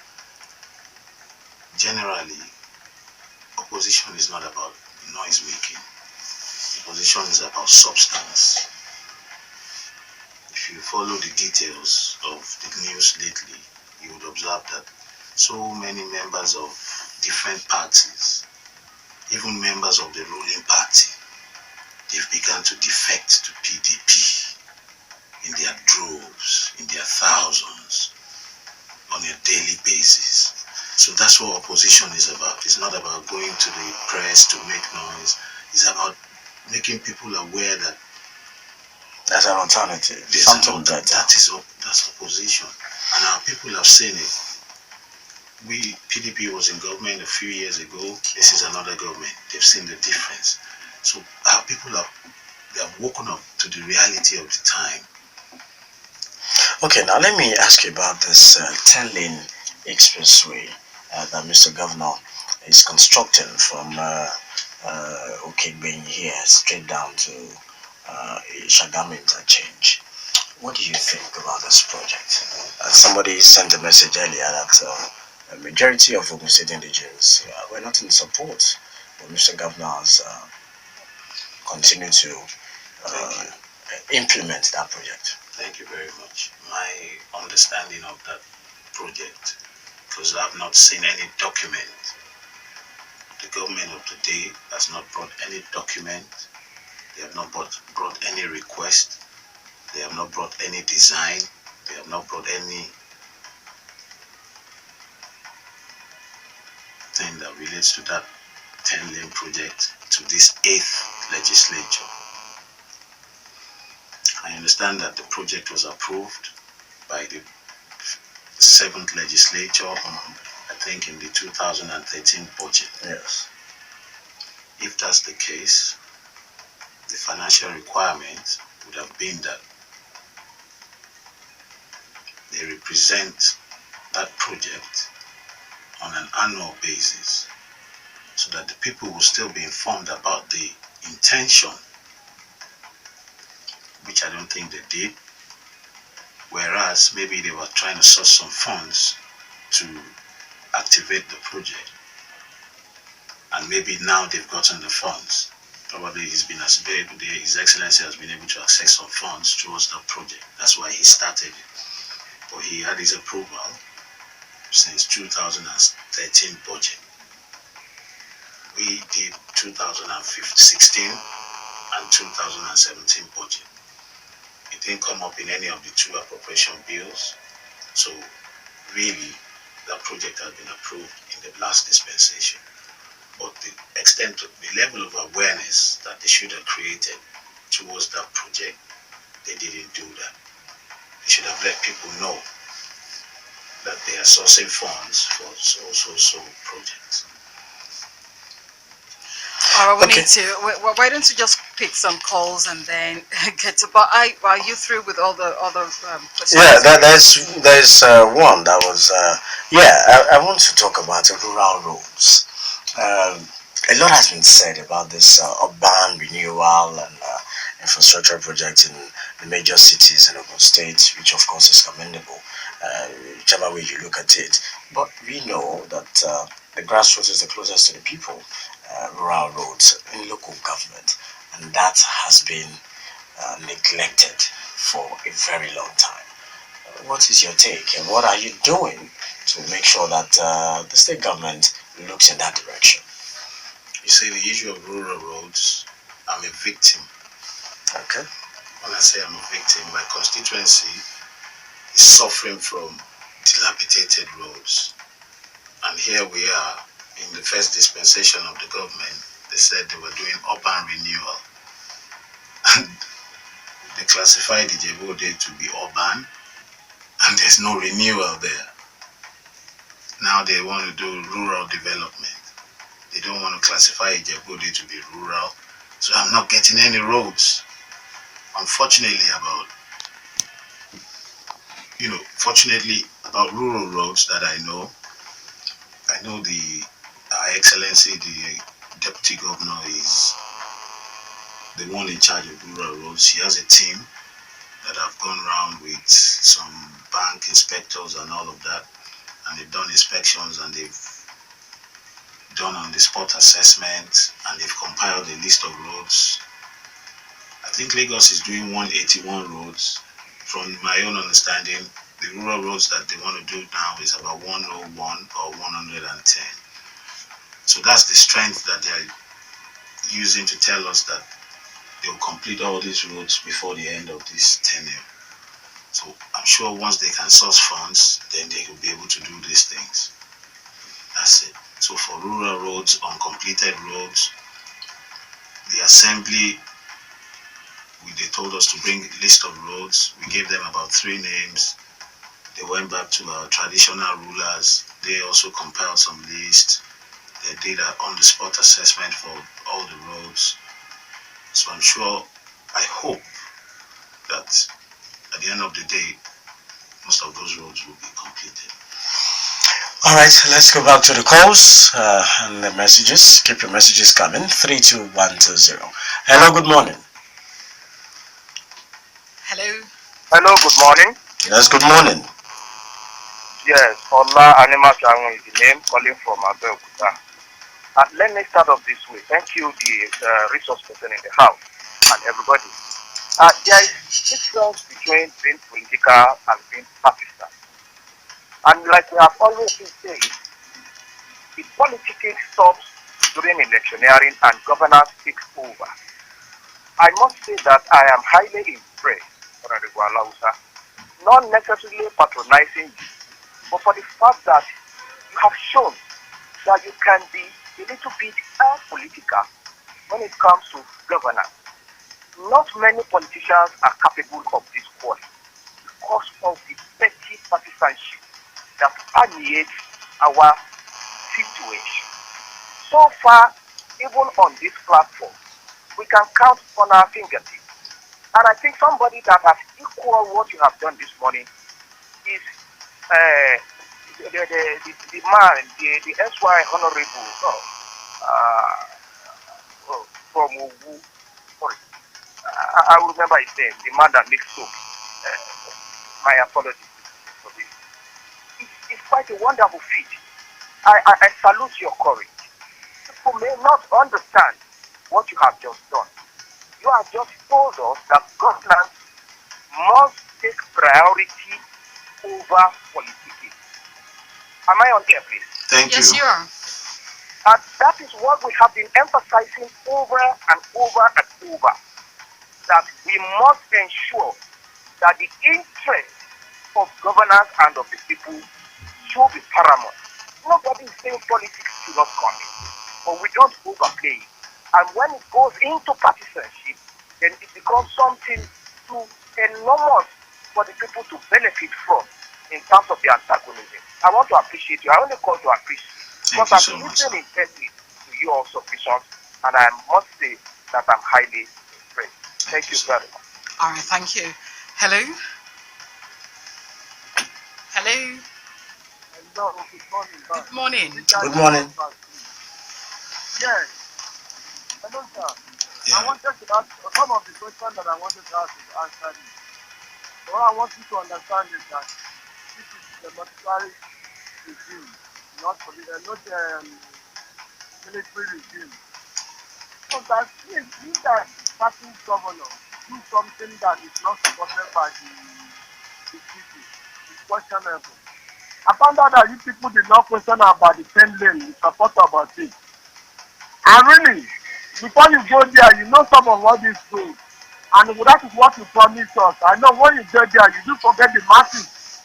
Generally, opposition is not about noise making. Opposition is about substance. If you follow the details of the news lately, you would observe that so many members of different parties, even members of the ruling party, they've begun to defect to PDP in their droves, in their thousands, on a daily basis. So that's what opposition is about. It's not about going to the press to make noise. It's about making people aware that there's an alternative. That's opposition. And our people have seen it. PDP was in government a few years ago. This is another government. They've seen the difference. So our people they have woken up to the reality of the time. Okay, now let me ask you about this 10-lane expressway that Mr. Governor is constructing from Oaikhenan here straight down to Shagamu interchange. What do you think about this project? Somebody sent a message earlier that a majority of Ogun State indigenes were not in support, but Mr. Governor has continued to implement that project. Thank you very much. My understanding of that project, because I've not seen any document. The government of the day has not brought any document. They have not brought any request. They have not brought any design. They have not brought any thing that relates to that 10-lane project to this 8th legislature. I understand that the project was approved by the 7th legislature, I think in the 2013 budget. Yes. If that's the case, the financial requirement would have been that they represent that project on an annual basis so that the people will still be informed about the intention, which I don't think they did. Whereas maybe they were trying to source some funds to activate the project, and maybe now they've gotten the funds. Probably His Excellency has been able to access some funds towards that project. That's why he started it. But he had his approval since 2013 budget. We did 2016 and 2017 budget. It didn't come up in any of the two appropriation bills. So really, that project has been approved in the last dispensation. But the level of awareness that they should have created towards that project, they didn't do that. They should have let people know that they are sourcing funds for so projects. All right, we need to. Why don't you just pick some calls and then get to? But are you through with all the other questions? Yeah, there's one that was I want to talk about rural roads. A lot has been said about this urban renewal and infrastructure project in the major cities in Ogun State, which of course is commendable, whichever way you look at it. But we know that the grassroots is the closest to the people, rural roads in local government, and that has been neglected for a very long time. What is your take, and what are you doing to make sure that the state government looks in that direction? You say the issue of rural roads, I'm a victim. Okay. When I say I'm a victim, my constituency is suffering from dilapidated roads. And here we are in the first dispensation of the government. They said they were doing urban renewal. And they classified Ijebu-Ode to be urban, and there's no renewal there. Now they want to do rural development. They don't want to classify Ijebu-Ode to be rural, so I'm not getting any roads. Unfortunately about rural roads that I know Her Excellency, the Deputy Governor, is the one in charge of rural roads. He has a team that have gone around with some bank inspectors and all of that, and they've done inspections and they've done on the spot assessment, and they've compiled a list of roads. I think Lagos is doing 181 roads. From my own understanding, the rural roads that they want to do now is about 101 or 110. So that's the strength that they're using to tell us that they will complete all these roads before the end of this tenure. So I'm sure once they can source funds, then they will be able to do these things. That's it. So for rural roads, uncompleted roads, the assembly, they told us to bring a list of roads. We gave them about 3 names. They went back to our traditional rulers. They also compiled some lists. They did an on-the-spot assessment for all the roads. So I'm sure, I hope that at the end of the day, most of those roads will be completed. All right, let's go back to the calls and the messages. Keep your messages coming. 32120. Hello, good morning. Hello. Hello, good morning. Yes, good morning. Yes, Ola Anima Jango is the name, calling from Abeokuta. Let me start off this way. Thank you, the resource person in the house, and everybody. There is difference between being political and being partisan. And like we have always been saying, the politicking stops during electioneering and governance takes over. I must say that I am highly impressed, Honorable Alausa, not necessarily patronizing you, but for the fact that you have shown that you can be a little bit apolitical when it comes to governance. Not many politicians are capable of this quality because of the petty partisanship that permeates our situation. So far, even on this platform, we can count on our fingertips. And I think somebody that has equal what you have done this morning is the man, the SY Honorable from Ogun. Sorry, I will remember his name, the man that makes soap. My apologies for this. It's quite a wonderful feat. I salute your courage. People may not understand what you have just done. You have just told us that governance must take priority over politicking. Am I on air, please? Thank Yes, you. you are. And that is what we have been emphasizing over and over and over, that we must ensure that the interest of governance and of the people should be paramount. Nobody is saying politics should not come in, but we don't overplay it. And when it goes into partisanship, then it becomes something too enormous for the people to benefit from in terms of the antagonism. I want to appreciate you. I only call to appreciate because Thank you I'm so much, sir. listening intently to your submissions, and I must say that I'm highly impressed. Thank you very much. All right, thank you. Hello. Hello. Hello, good morning, Good morning. Good morning. Yes, hello, sir. I Yeah. wanted to ask some of the questions that I wanted to ask is answered. What I want you to understand is that this is the military regime, not military regime. So that if that party governor do something that is not supported by the people, it's questionable. I found out that you people did not question about the 10 lane, you support about it. And really, before you go there, you know some of what these do. And that is what you promised us. I know when you get there, you do forget the masses,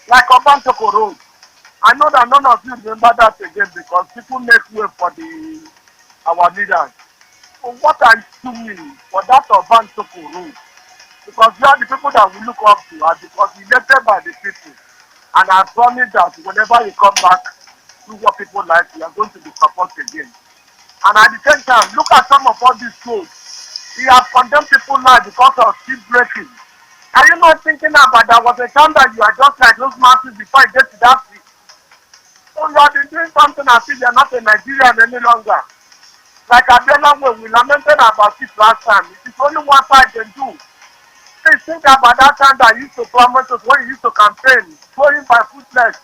like Oban Road. I know that none of you remember that again because people make way for our leaders. So what I do mean for that Oban Road, because you are the people that we look up to are because elected by the people. And I promise that whenever you come back, do what people like, we are going to be supported again. And at the same time, look at some of all these schools. He has condemned people now because of ship breaking. Are you not thinking about there was a time that you are just like those masses before you get to that sea? So you have been doing something as if you are not a Nigerian any longer. Like Abiola, when we lamented about it last time, it is only one side they do. Please think about that time that you used to promise us when you used to campaign, going by footless.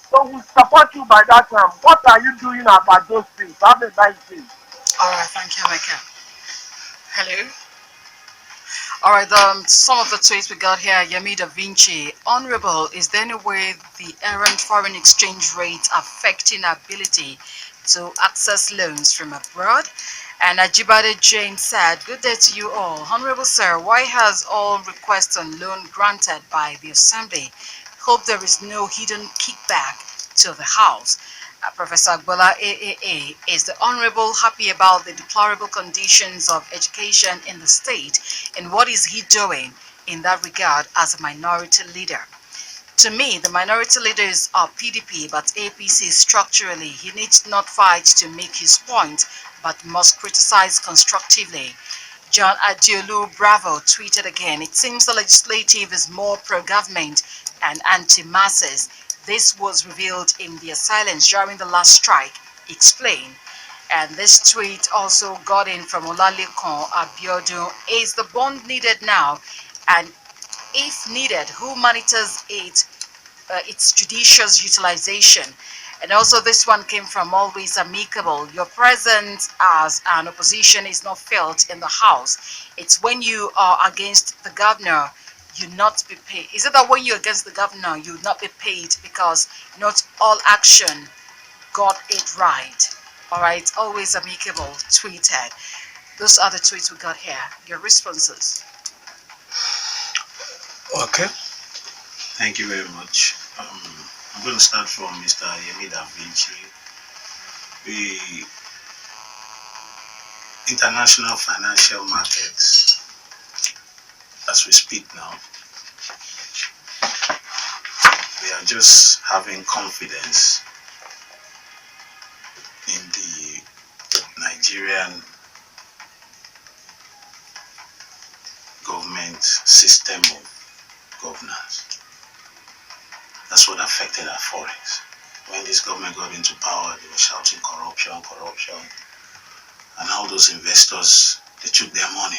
So we support you by that time. What are you doing about those things? Have a nice day. All right, thank you, Mecca. Hello. All right, some of the tweets we got here. Yemi Da Vinci, Honorable, is there any way the errant foreign exchange rate affecting ability to access loans from abroad? And Ajibade Jane said, good day to you all. Honorable Sir, why has all requests on loan granted by the Assembly? Hope there is no hidden kickback to the House. Professor Agbola AAA, is the Honorable happy about the deplorable conditions of education in the state, and what is he doing in that regard as a minority leader? To me, the minority leaders are PDP, but APC structurally. He needs not fight to make his point, but must criticize constructively. John Adiolu Bravo tweeted again, it seems the legislative is more pro-government and anti-masses. This was revealed in their silence during the last strike. Explain. And this tweet also got in from Olalekan Abiodun. Is the bond needed now? And if needed, who monitors it? Its judicious utilization. And also this one came from Always Amicable. Your presence as an opposition is not felt in the House. It's when you are against the governor, you not be paid. Is it that when you're against the governor, you not be paid because not all action got it right? All right, Always Amicable tweeted. Those are the tweets we got here. Your responses. Okay. Thank you very much. I'm going to start from Mr. Yemida Vinci. The international financial markets, as we speak now, we are just having confidence in the Nigerian government system of governance. That's what affected our forex. When this government got into power, they were shouting corruption, corruption. And all those investors, they took their money.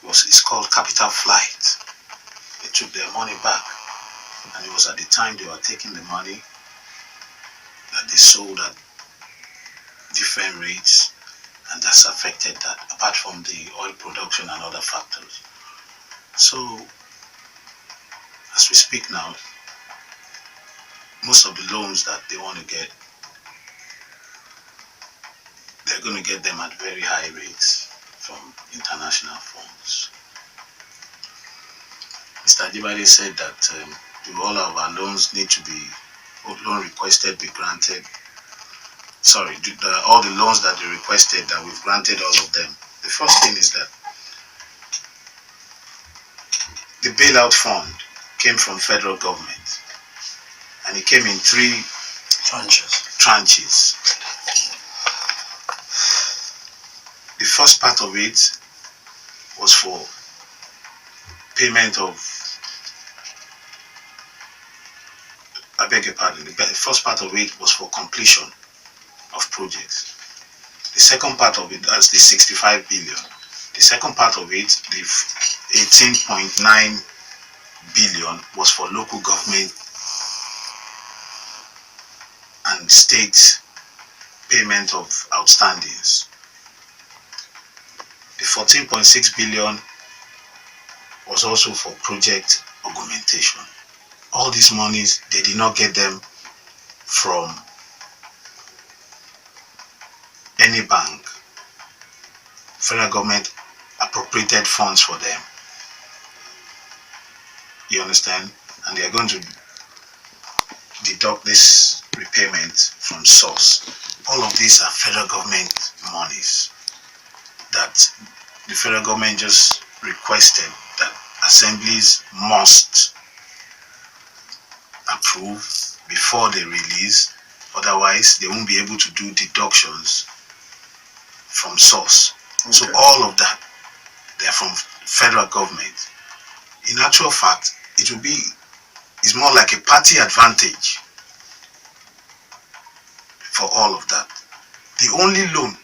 It's called capital flight. They took their money back. And it was at the time they were taking the money that they sold at different rates. And that's affected that, apart from the oil production and other factors. So, as we speak now, most of the loans that they want to get, they're going to get them at very high rates from international funds. Mr. Ajibade said that all of our loans need to be, loan requested be granted. Sorry, all the loans that they requested, that we've granted all of them. The first thing is that the bailout fund came from federal government. And it came in 3 tranches. The first part of it was for payment of, I beg your pardon, the first part of it was for completion of projects. The second part of it, that's the 65 billion. The second part of it, the 18.9 billion, was for local government and state payment of outstandings. The 14.6 billion was also for project augmentation. All these monies, they did not get them from any bank. Federal government appropriated funds for them. You understand? And they are going to deduct this repayment from source. All of these are federal government monies that the federal government just requested that assemblies must approve before they release, otherwise they won't be able to do deductions from source. Okay. So all of that, they're from federal government. In actual fact, it's more like a party advantage for all of that. The only loan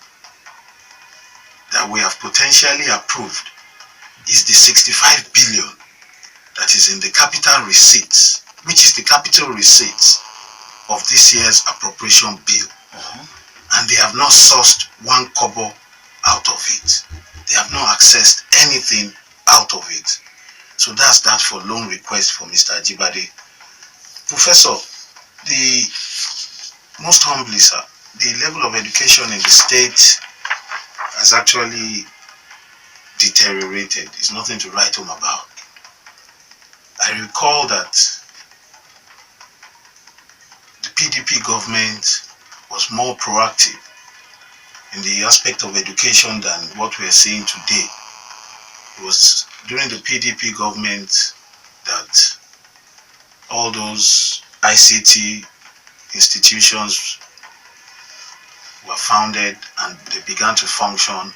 that we have potentially approved is the 65 billion that is in the capital receipts, which is the capital receipts of this year's appropriation bill. And they have not sourced one kobo out of it. They have not accessed anything out of it. So that's that for loan request for Mr. Ajibade. Professor, most humbly, sir, the level of education in the state has actually deteriorated. It's nothing to write home about. I recall that the PDP government was more proactive in the aspect of education than what we are seeing today. It was during the PDP government that all those ICT institutions were founded and they began to function.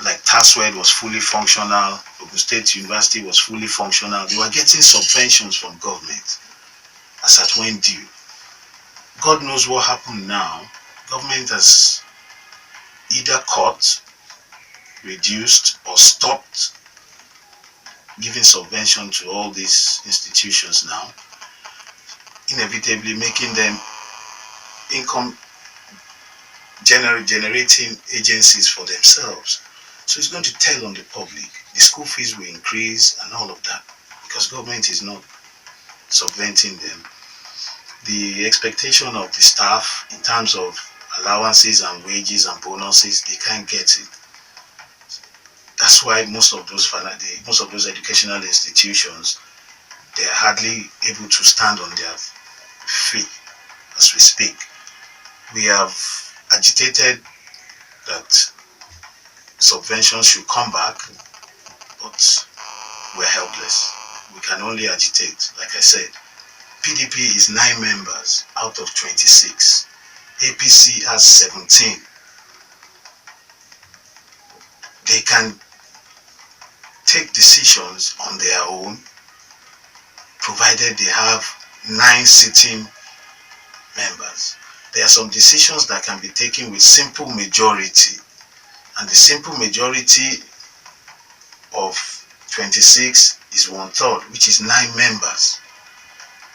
Like TASWED was fully functional, Ogun State University was fully functional. They were getting subventions from government as at when due. God knows what happened now. Government has either cut, reduced, or stopped giving subvention to all these institutions now, inevitably making them income generating agencies for themselves. So it's going to tell on the public. The school fees will increase and all of that because government is not subventing them. The expectation of the staff in terms of allowances and wages and bonuses, they can't get it. That's why most of those educational institutions, they are hardly able to stand on their feet as we speak. We have agitated that subventions should come back, but we're helpless. We can only agitate. Like I said, PDP is 9 members out of 26. APC has 17. They can take decisions on their own, provided they have 9 sitting members. There are some decisions that can be taken with simple majority, and the simple majority of 26 is 1/3, which is 9 members.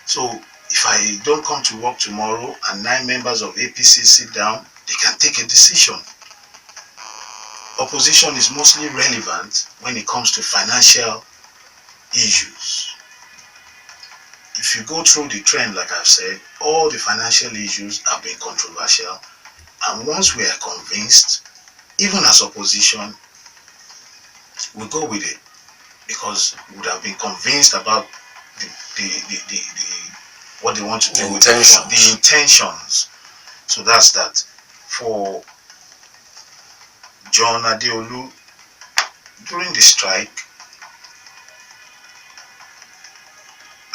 So if I don't come to work tomorrow and 9 members of APC sit down, they can take a decision. Opposition is mostly relevant when it comes to financial issues. If you go through the trend, like I've said, all the financial issues have been controversial, and once we are convinced, even as opposition, we go with it because we would have been convinced about what they want to do with the intentions. So that's that. For John Adeolu, during the strike,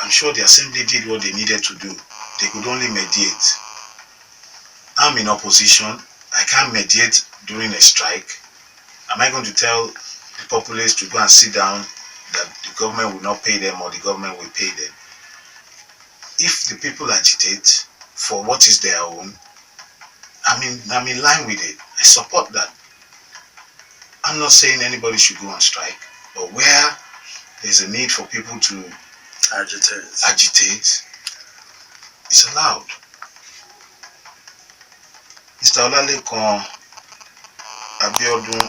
I'm sure the assembly did what they needed to do. They could only mediate. I'm in opposition. I can't mediate during a strike. Am I going to tell the populace to go and sit down that the government will not pay them or the government will pay them? If the people agitate for what is their own, I'm in line with it. I support that. I'm not saying anybody should go on strike, but where there's a need for people to agitate, it's allowed. Mr. Olalekan Abiodun,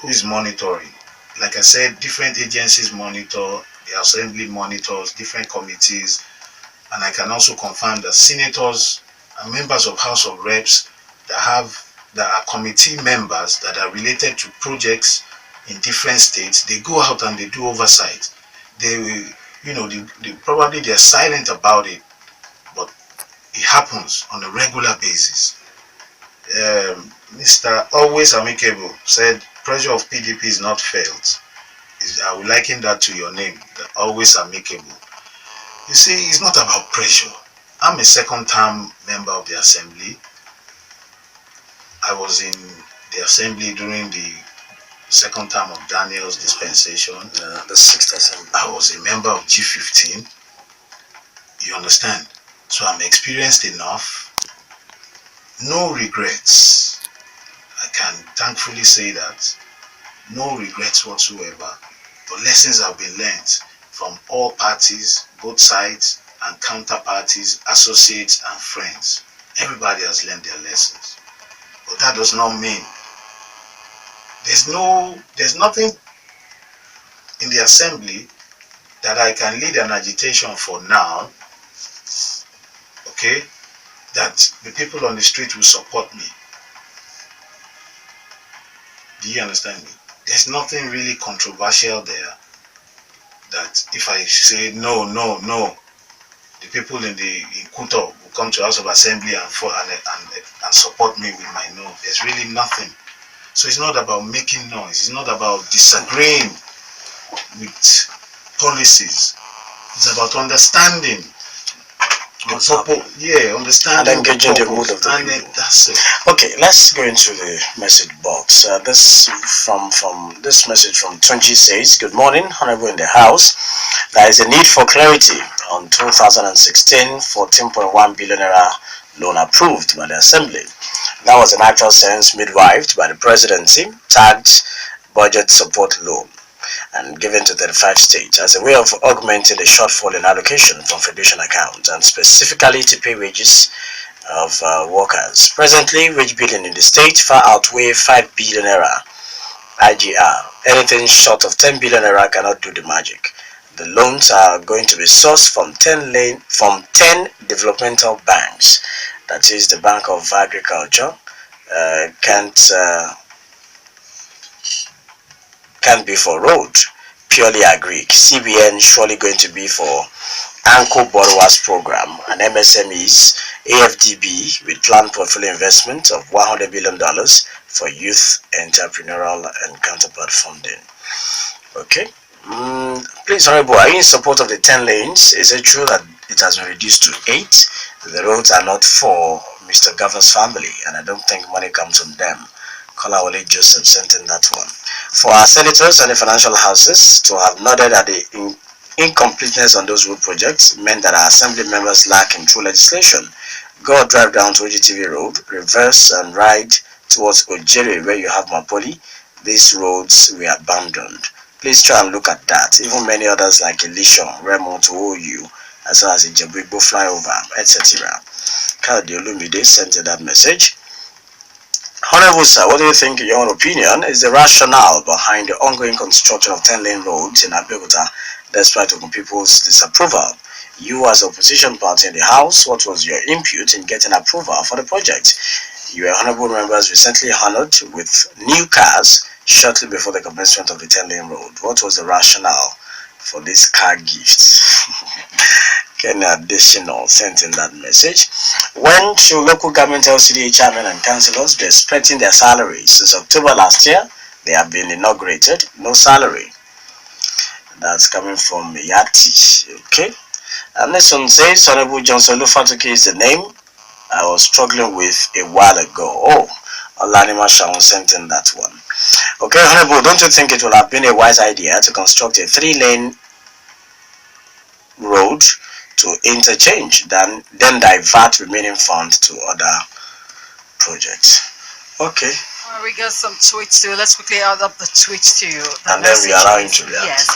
who is monitoring, like I said, different agencies monitor, the assembly monitors, different committees, and I can also confirm that senators and members of House of Reps that are committee members that are related to projects in different states, they go out and they do oversight. They probably they're silent about it, but it happens on a regular basis. Mr. Always Amicable said, pressure of PDP is not felt. I would liken that to your name, the Always Amicable. You see, it's not about pressure. I'm a second-term member of the assembly. I was in the assembly during the second term of Daniel's dispensation. The 6th assembly. I was a member of G15. You understand? So I'm experienced enough. No regrets. I can thankfully say that. No regrets whatsoever. But lessons have been learned from all parties, both sides and counterparties, associates and friends. Everybody has learned their lessons. But that does not mean there's nothing in the assembly that I can lead an agitation for now, okay, that the people on the street will support me. Do you understand me? There's nothing really controversial there that if I say no, the people in Kuto will come to House of Assembly and support me with my no. There's really nothing. So it's not about making noise. It's not about disagreeing with policies. It's about understanding What's happening? Yeah, understanding and engaging the mood of the and people. That's it. Okay, let's go into the message box. This from this message from Tunji says, "Good morning, Honorable in the House. There is a need for clarity on 2016 14.1 billion naira loan approved by the Assembly. That was in actual sense midwifed by the Presidency, tagged budget support loan, and given to 35 states as a way of augmenting the shortfall in allocation from Federation account and specifically to pay wages of workers. Presently, wage billing in the state far outweigh 5 billion naira IGR. Anything short of 10 billion naira cannot do the magic. The loans are going to be sourced from 10 developmental banks. That is the Bank of Agriculture, can't be for road, purely agric. CBN surely going to be for Anchor Borrowers Program and MSMEs, AFDB with planned portfolio investment of $100 billion for youth entrepreneurial and counterpart funding. Okay. Please, Honorable, are you in support of the 10 lanes? Is it true that it has been reduced to 8? The roads are not for Mr. Governor's family, and I don't think money comes from them. Olawale Joseph sent in that one. For our senators and the financial houses to have nodded at the incompleteness on those road projects meant that our assembly members lack in true legislation. Go drive down to OGTV Road, reverse and ride towards Ojere where you have Mapoli. These roads were abandoned. Please try and look at that. Even many others like Elisha, Remo to OU, as well as Ijebu-Ode flyover, etc. Kadi Olumide sent in that message. Honorable sir, what do you think, in your own opinion, is the rationale behind the ongoing construction of 10-lane roads in Abeokuta despite Ogun people's disapproval? You as opposition party in the House, what was your input in getting approval for the project? Your honorable members recently honored with new cars shortly before the commencement of the 10-lane road. What was the rationale for this car gift? Ken additional sent in that message. When should local government LCDA chairmen and councillors be expecting their salaries? Since October last year, they have been inaugurated, no salary. That's coming from Yati. Okay. And this one says, Honorable Johnson Lufatuke is the name I was struggling with a while ago. Oh, Olanima Shawn sent in that one. Okay, Honorable, don't you think it would have been a wise idea to construct a 3-lane road to interchange, then divert remaining funds to other projects? Okay. We got some tweets too. Let's quickly add up the tweets too. And then we allow him to react. Yes.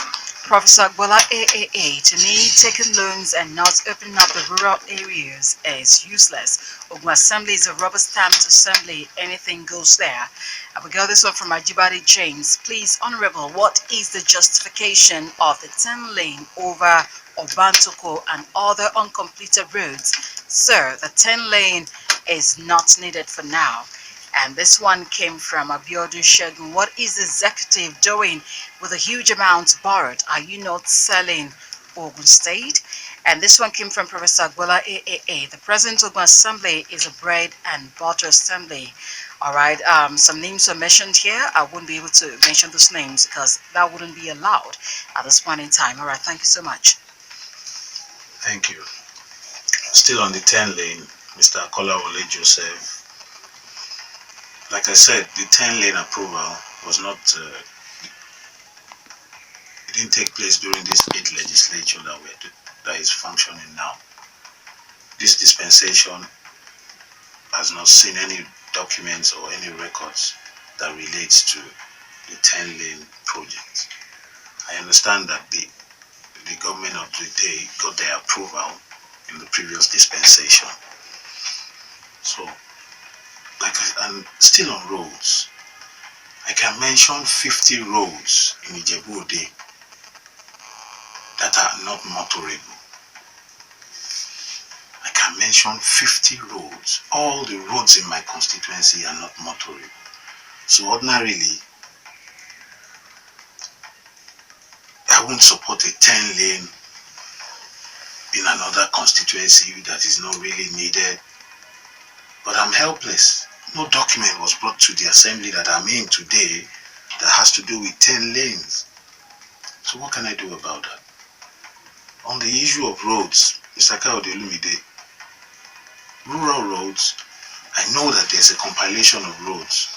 Professor Agbola AAA, to me, taking loans and not opening up the rural areas is useless. Ogun Assembly is a rubber-stamped assembly. Anything goes there. And we got this one from Ajibade James. Please, Honorable, what is the justification of the 10-lane over Obantoko and other uncompleted roads? Sir, the 10-lane is not needed for now. And this one came from Abiodun Shegun. What is the executive doing with a huge amount borrowed? Are you not selling Ogun State? And this one came from Professor Agbola AAA. The present Ogun Assembly is a bread and butter assembly. All right, some names are mentioned here. I wouldn't be able to mention those names because that wouldn't be allowed at this point in time. All right, thank you so much. Thank you. Still on the 10-lane, Mr. Olawale Joseph. Like I said, the 10-lane approval was not, it didn't take place during this 8th legislature that is functioning now. This dispensation has not seen any documents or any records that relates to the 10-lane project. I understand that the government of the day got their approval in the previous dispensation. So, and still on roads, I can mention 50 roads in Ijebu-Ode that are not motorable. I can mention 50 roads. All the roads in my constituency are not motorable. So ordinarily, I won't support a 10-lane in another constituency that is not really needed. But I'm helpless. No document was brought to the assembly that I'm in today that has to do with 10 lanes. So what can I do about that? On the issue of roads, Mr. Kayode Olumide, rural roads, I know that there's a compilation of roads,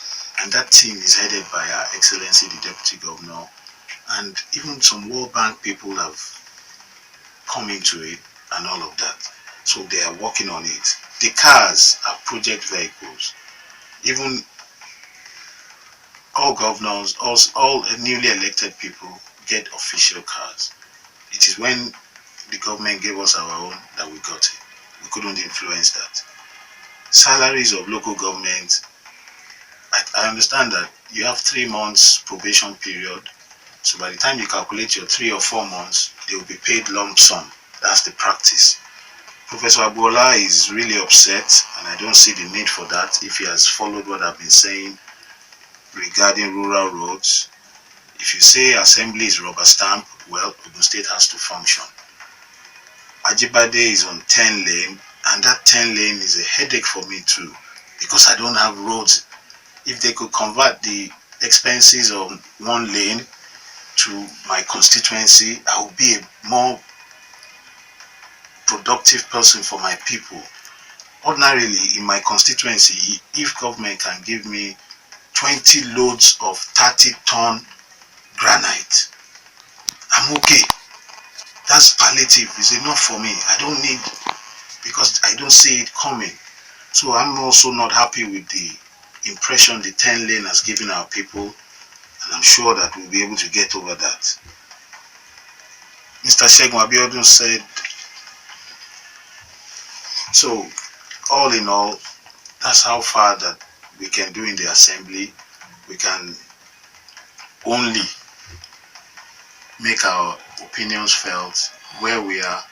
and that team is headed by Our Excellency the Deputy Governor, and even some World Bank people have come into it and all of that. So they are working on it. The cars are project vehicles. Even all governors, all newly elected people get official cars. It is when the government gave us our own that we got it. We couldn't influence that. Salaries of local government, I understand that you have 3 months probation period. So by the time you calculate your 3 or 4 months, they will be paid lump sum. That's the practice. Professor Abuola is really upset, and I don't see the need for that if he has followed what I've been saying regarding rural roads. If you say assembly is rubber stamp, well, Ogun State has to function. Ajibade is on 10 lane, and that 10 lane is a headache for me too, because I don't have roads. If they could convert the expenses of 1 lane to my constituency, I would be a more productive person for my people. Ordinarily, in my constituency, if government can give me 20 loads of 30-ton granite, I'm okay. That's palliative. It's enough for me. I don't need, because I don't see it coming. So I'm also not happy with the impression the 10 lane has given our people, and I'm sure that we'll be able to get over that. Mr. Segun Abiodun said, so all in all, that's how far that we can do in the assembly. We can only make our opinions felt where we are,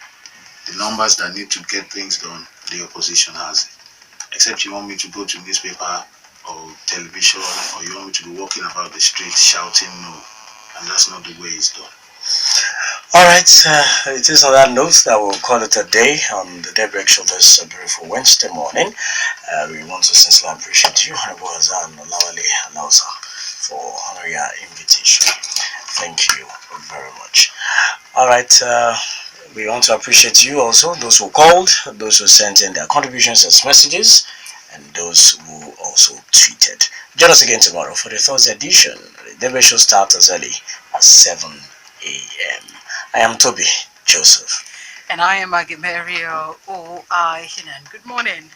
the numbers that need to get things done. The opposition has it. Except you want me to go to newspaper or television, or you want me to be walking about the streets shouting no, and that's not the way it's done. Alright, it is on that note that we'll call it a day on the Daybreak Show this beautiful Wednesday morning. We want to sincerely appreciate you, Honorable Hassan Olawale Alausa, for honoring our invitation. Thank you very much. Alright, we want to appreciate you also, those who called, those who sent in their contributions as messages, and those who also tweeted. Join us again tomorrow for the Thursday edition. The Daybreak Show starts as early as 7 a.m. I am Tobi Joseph. And I am Aghemerio Oaikhenan. Good morning.